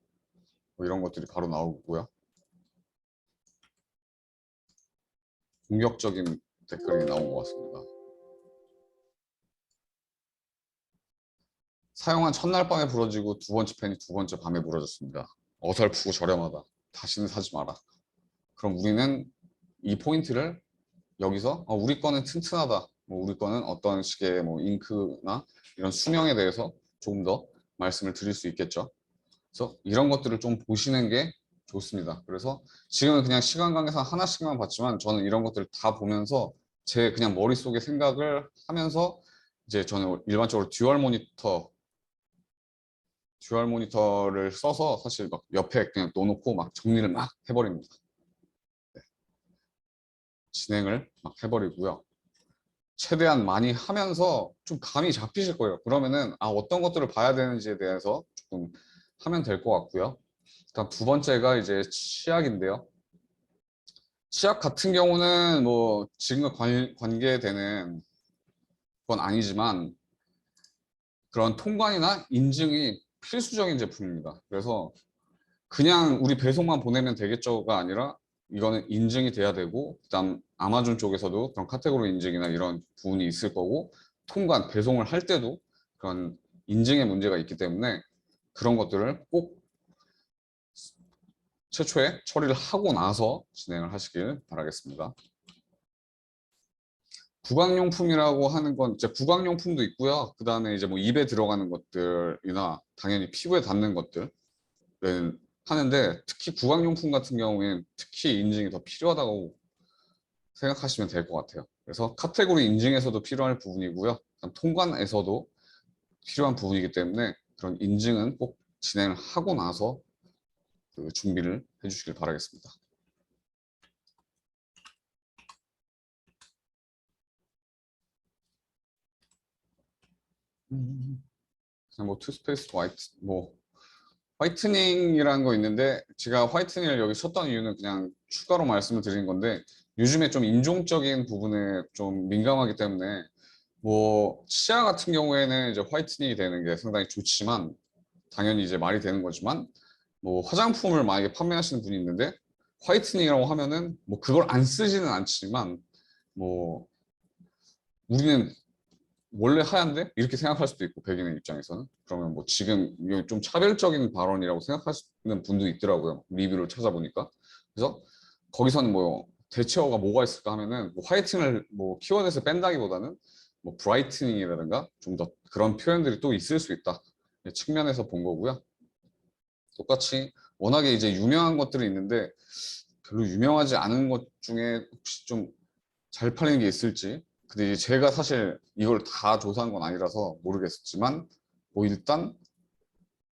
뭐 이런 것들이 바로 나오고요 공격적인 댓글이 나온 것 같습니다 사용한 첫날 밤에 부러지고 두 번째 펜이 두 번째 밤에 부러졌습니다 어설프고 저렴하다 다시는 사지 마라 그럼 우리는 이 포인트를 여기서 우리 거는 튼튼하다. 뭐 우리 거는 어떤 식의 뭐 잉크나 이런 수명에 대해서 조금 더 말씀을 드릴 수 있겠죠. 그래서 이런 것들을 좀 보시는 게 좋습니다. 그래서 지금은 그냥 시간 관계상 하나씩만 봤지만 저는 이런 것들을 다 보면서 제 그냥 머릿속에 생각을 하면서 이제 저는 일반적으로 듀얼 모니터를 써서 사실 막 옆에 그냥 놓아놓고 막 정리를 막 해버립니다. 네. 진행을 막 해버리고요. 최대한 많이 하면서 좀 감이 잡히실 거예요. 그러면은 어떤 것들을 봐야 되는지에 대해서 조금 하면 될 것 같고요. 일단 두 번째가 이제 치약인데요. 치약 같은 경우는 뭐 지금과 관계되는 건 아니지만 그런 통관이나 인증이 필수적인 제품입니다. 그래서 그냥 우리 배송만 보내면 되겠죠가 아니라 이거는 인증이 돼야 되고, 그다음 아마존 쪽에서도 그런 카테고리 인증이나 이런 부분이 있을 거고, 통관 배송을 할 때도 그런 인증의 문제가 있기 때문에 그런 것들을 꼭 최초에 처리를 하고 나서 진행을 하시길 바라겠습니다. 구강용품이라고 하는 건 이제 구강용품도 있고요. 그 다음에 이제 뭐 입에 들어가는 것들이나 당연히 피부에 닿는 것들은 하는데, 특히 구강용품 같은 경우에는 특히 인증이 더 필요하다고 생각하시면 될 것 같아요. 그래서 카테고리 인증에서도 필요할 부분이고요. 통관에서도 필요한 부분이기 때문에 그런 인증은 꼭 진행을 하고 나서 그 준비를 해주시길 바라겠습니다. 그냥 뭐 투스페이스 화이트, 뭐 화이트닝이라는 거 있는데, 제가 화이트닝을 여기 썼던 이유는 그냥 추가로 말씀을 드린 건데, 요즘에 좀 인종적인 부분에 좀 민감하기 때문에 뭐 치아 같은 경우에는 이제 화이트닝이 되는 게 상당히 좋지만, 당연히 이제 말이 되는 거지만, 뭐 화장품을 만약에 판매하시는 분이 있는데 화이트닝이라고 하면은 뭐 그걸 안 쓰지는 않지만, 뭐 우리는 원래 하얀데? 이렇게 생각할 수도 있고, 백인의 입장에서는. 그러면 뭐 지금 이게 좀 차별적인 발언이라고 생각하시는 분도 있더라고요. 리뷰를 찾아보니까. 그래서 거기서는 뭐 대체어가 뭐가 있을까 하면은 뭐 화이팅을 뭐 키워드에서 뺀다기보다는 뭐 브라이트닝이라든가 좀 더 그런 표현들이 또 있을 수 있다 측면에서 본 거고요. 똑같이 워낙에 이제 유명한 것들이 있는데 별로 유명하지 않은 것 중에 혹시 좀 잘 팔리는 게 있을지. 근데 이제 제가 사실 이걸 다 조사한 건 아니라서 모르겠지만, 뭐 일단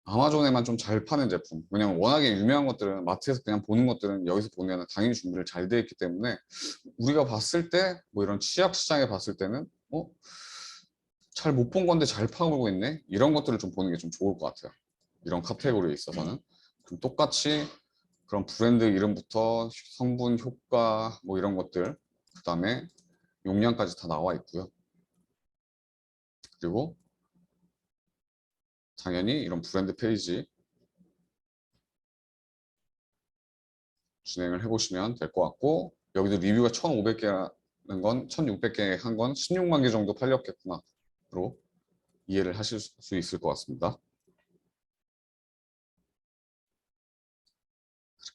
아마존에만 좀 잘 파는 제품. 왜냐면 워낙에 유명한 것들은 마트에서 그냥 보는 것들은 여기서 보면 당연히 준비를 잘 돼 있기 때문에, 우리가 봤을 때 뭐 이런 치약 시장에 봤을 때는 잘 못 본 건데 잘 파고 있네, 이런 것들을 좀 보는 게 좀 좋을 것 같아요. 이런 카테고리에 있어서는. 그럼 똑같이 그런 브랜드 이름부터 성분, 효과 뭐 이런 것들, 그 다음에 용량까지 다 나와 있고요. 그리고 당연히 이런 브랜드 페이지 진행을 해보시면 될 것 같고, 여기도 리뷰가 1,500개라는 건 1,600개 한 건 16만 개 정도 팔렸겠구나로 이해를 하실 수 있을 것 같습니다.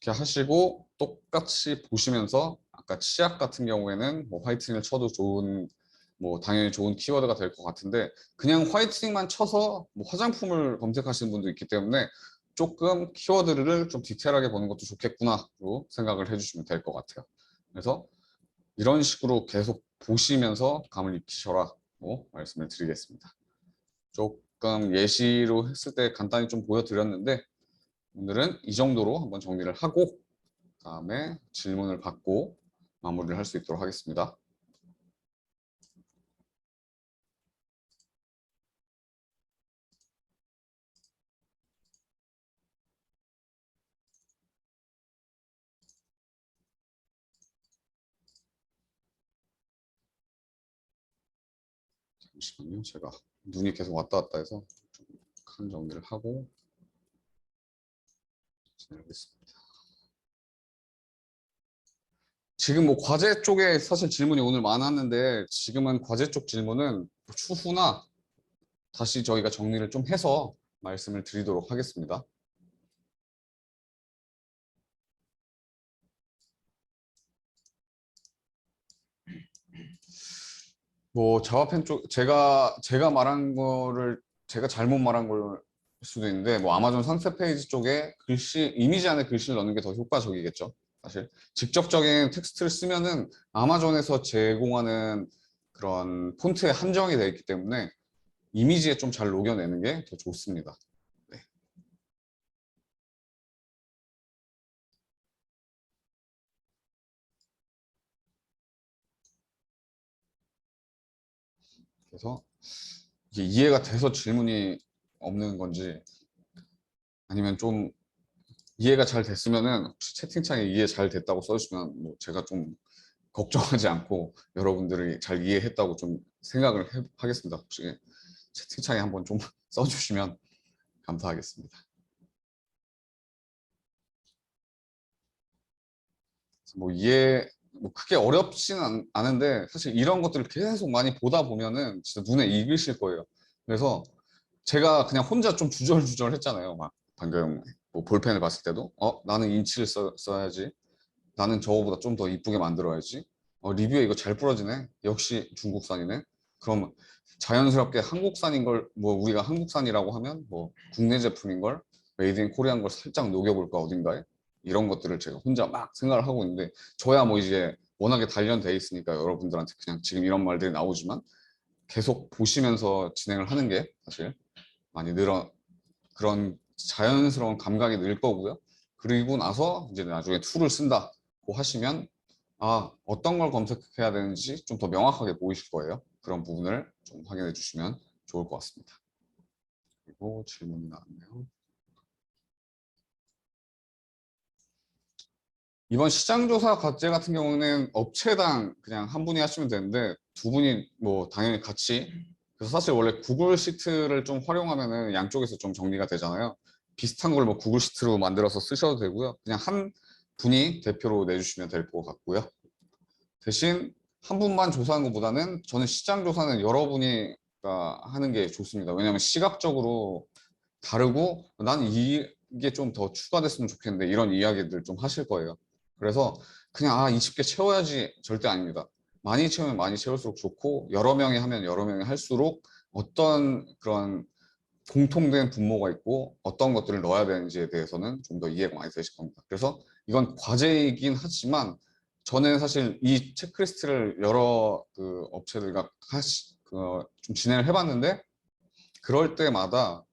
그렇게 하시고 똑같이 보시면서, 아까 치약 같은 경우에는 뭐 화이트닝을 쳐도 좋은, 뭐 당연히 좋은 키워드가 될 것 같은데, 그냥 화이트닝만 쳐서 뭐 화장품을 검색하시는 분도 있기 때문에 조금 키워드를 좀 디테일하게 보는 것도 좋겠구나로 생각을 해주시면 될 것 같아요. 그래서 이런 식으로 계속 보시면서 감을 익히셔라고 말씀을 드리겠습니다. 조금 예시로 했을 때 간단히 좀 보여드렸는데, 오늘은 이 정도로 한번 정리를 하고 다음에 질문을 받고 마무리를 할 수 있도록 하겠습니다. 잠시만요. 제가 눈이 계속 왔다 갔다 해서 좀 칸 정리를 하고 진행하겠습니다. 지금 뭐 과제 쪽에 사실 질문이 오늘 많았는데, 지금은 과제 쪽 질문은 추후나 다시 저희가 정리를 좀 해서 말씀을 드리도록 하겠습니다. 뭐 자화펜 쪽, 제가 말한 거를 제가 잘못 말한 걸 수도 있는데, 뭐 아마존 상세 페이지 쪽에 글씨, 이미지 안에 글씨를 넣는 게 더 효과적이겠죠. 사실 직접적인 텍스트를 쓰면은 아마존에서 제공하는 그런 폰트에 한정이 되어 있기 때문에 이미지에 좀 잘 녹여내는 게 더 좋습니다. 네. 그래서 이게 이해가 돼서 질문이 없는 건지 아니면 좀 이해가 잘 됐으면은 혹시 채팅창에 이해 잘 됐다고 써주시면 뭐 제가 좀 걱정하지 않고 여러분들이 잘 이해했다고 좀 생각을 하겠습니다. 혹시 채팅창에 한번 좀 써주시면 감사하겠습니다. 뭐 이해 뭐 크게 어렵지는 않은데 사실 이런 것들을 계속 많이 보다 보면은 진짜 눈에 익으실 거예요. 그래서 제가 그냥 혼자 좀 주절주절 했잖아요. 막 방금 뭐 볼펜을 봤을 때도 나는 인치를 써야지. 나는 저거보다 좀 더 이쁘게 만들어야지. 리뷰에 이거 잘 부러지네. 역시 중국산이네. 그럼 자연스럽게 한국산인 걸 뭐 우리가 한국산이라고 하면 뭐 국내 제품인 걸 메이드 인 코리안 걸 살짝 녹여볼까 어딘가에 이런 것들을 제가 혼자 막 생각을 하고 있는데 저야 뭐 이제 워낙에 단련돼 있으니까 여러분들한테 그냥 지금 이런 말들이 나오지만 계속 보시면서 진행을 하는 게 사실 많이 그런 자연스러운 감각이 늘 거고요. 그리고 나서 이제 나중에 툴을 쓴다고 하시면 어떤 걸 검색해야 되는지 좀 더 명확하게 보이실 거예요. 그런 부분을 좀 확인해 주시면 좋을 것 같습니다. 그리고 질문이 나왔네요. 이번 시장조사 과제 같은 경우는 업체당 그냥 한 분이 하시면 되는데 두 분이 뭐 당연히 같이 그래서 사실 원래 구글 시트를 좀 활용하면은 양쪽에서 좀 정리가 되잖아요. 비슷한 걸 뭐 구글 시트로 만들어서 쓰셔도 되고요. 그냥 한 분이 대표로 내주시면 될 것 같고요. 대신 한 분만 조사하는 것보다는 저는 시장 조사는 여러분이 하는 게 좋습니다. 왜냐하면 시각적으로 다르고 난 이게 좀 더 추가됐으면 좋겠는데 이런 이야기들 좀 하실 거예요. 그래서 그냥 20개 채워야지 절대 아닙니다. 많이 채우면 많이 채울수록 좋고 여러 명이 하면 여러 명이 할수록 어떤 그런 공통된 분모가 있고 어떤 것들을 넣어야 되는지에 대해서는 좀 더 이해가 많이 되실 겁니다. 그래서 이건 과제이긴 하지만 저는 사실 이 체크리스트를 여러 그 업체들과 좀 진행을 해봤는데 그럴 때마다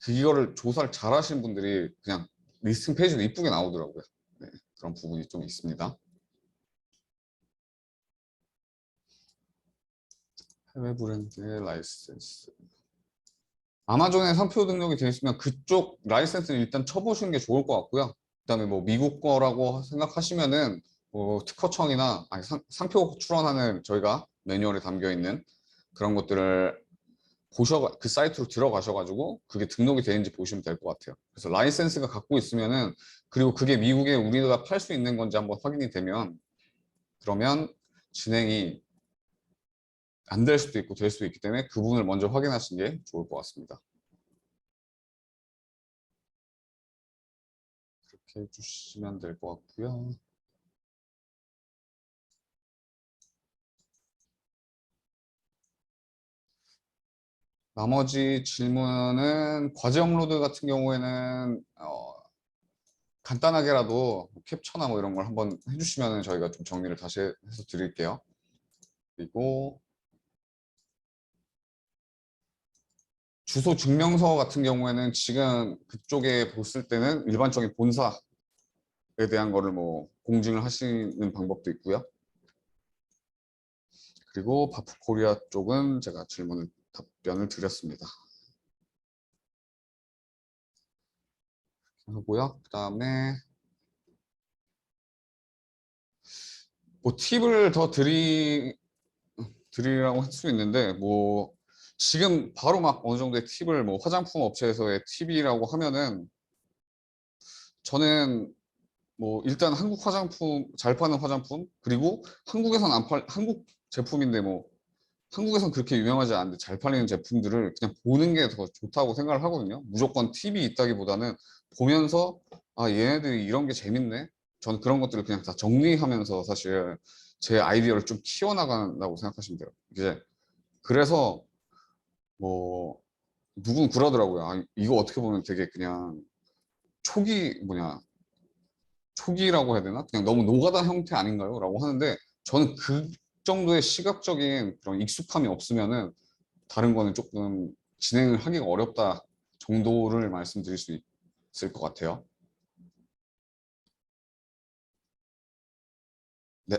이거를 조사를 잘 하신 분들이 그냥 리스팅 페이지도 이쁘게 나오더라고요. 네, 그런 부분이 좀 있습니다. 해외 브랜드의 라이센스. 아마존에 상표 등록이 되어 있으면 그쪽 라이센스를 일단 쳐보시는 게 좋을 것 같고요. 그다음에 뭐 미국 거라고 생각하시면은 뭐 특허청이나 상표 출원하는 저희가 매뉴얼에 담겨 있는 그런 것들을 그 사이트로 들어가셔가지고 그게 등록이 되는지 보시면 될 것 같아요. 그래서 라이센스가 갖고 있으면은 그리고 그게 미국에 우리가 팔 수 있는 건지 한번 확인이 되면 그러면 진행이 안 될 수도 있고 될 수도 있기 때문에 그 부분을 먼저 확인하시는 게 좋을 것 같습니다. 그렇게 해주시면 될 것 같고요. 나머지 질문은 과제 업로드 같은 경우에는 간단하게라도 캡처나 뭐 이런 걸 한번 해주시면 저희가 좀 정리를 다시 해서 드릴게요. 그리고 주소 증명서 같은 경우에는 지금 그쪽에 봤을 때는 일반적인 본사에 대한 거를 뭐 공증을 하시는 방법도 있고요. 그리고 바프코리아 쪽은 제가 답변을 드렸습니다. 하고요. 그다음에 뭐 팁을 더 드리라고 할 수 있는데 뭐 지금 바로 막 어느 정도의 팁을 뭐 화장품 업체에서의 팁이라고 하면은 저는 뭐 일단 한국 화장품 잘 파는 화장품 그리고 한국에선 안 팔 한국 제품인데 뭐 한국에선 그렇게 유명하지 않은데 잘 팔리는 제품들을 그냥 보는 게 더 좋다고 생각을 하거든요. 무조건 팁이 있다기보다는 보면서 얘네들이 이런 게 재밌네. 전 그런 것들을 그냥 다 정리하면서 사실 제 아이디어를 좀 키워나간다고 생각하시면 돼요. 이제 그래서 뭐 누군 그러더라고요. 이거 어떻게 보면 되게 그냥 초기라고 해야 되나? 그냥 너무 노가다 형태 아닌가요? 라고 하는데 저는 그 정도의 시각적인 그런 익숙함이 없으면은 다른 거는 조금 진행을 하기가 어렵다 정도를 말씀드릴 수 있을 것 같아요. 네.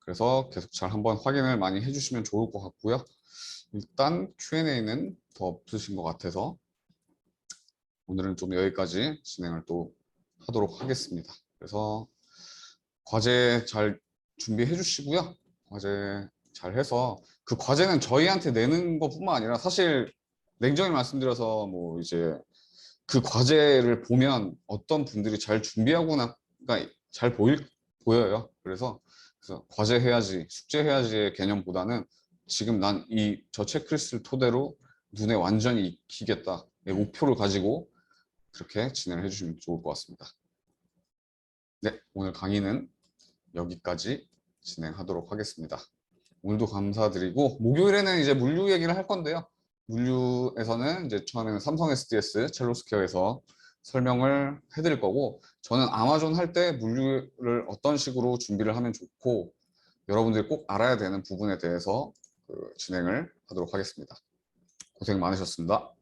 그래서 계속 잘 한번 확인을 많이 해주시면 좋을 것 같고요. 일단 Q&A는 더 없으신 것 같아서 오늘은 좀 여기까지 진행을 또 하도록 하겠습니다. 그래서 과제 잘 준비해 주시고요. 과제 잘 해서 그 과제는 저희한테 내는 것뿐만 아니라 사실 냉정히 말씀드려서 뭐 이제 그 과제를 보면 어떤 분들이 잘 준비하거나 그러니까 잘 보여요. 그래서 과제 해야지, 숙제 해야지의 개념보다는 지금 난 저 체크리스트를 토대로 눈에 완전히 익히겠다. 의 목표를 가지고 그렇게 진행을 해주시면 좋을 것 같습니다. 네, 오늘 강의는 여기까지 진행하도록 하겠습니다. 오늘도 감사드리고 목요일에는 이제 물류 얘기를 할 건데요. 물류에서는 이제 처음에는 삼성 SDS 첼로스퀘어에서 설명을 해드릴 거고 저는 아마존 할 때 물류를 어떤 식으로 준비를 하면 좋고 여러분들이 꼭 알아야 되는 부분에 대해서 진행을 하도록 하겠습니다. 고생 많으셨습니다.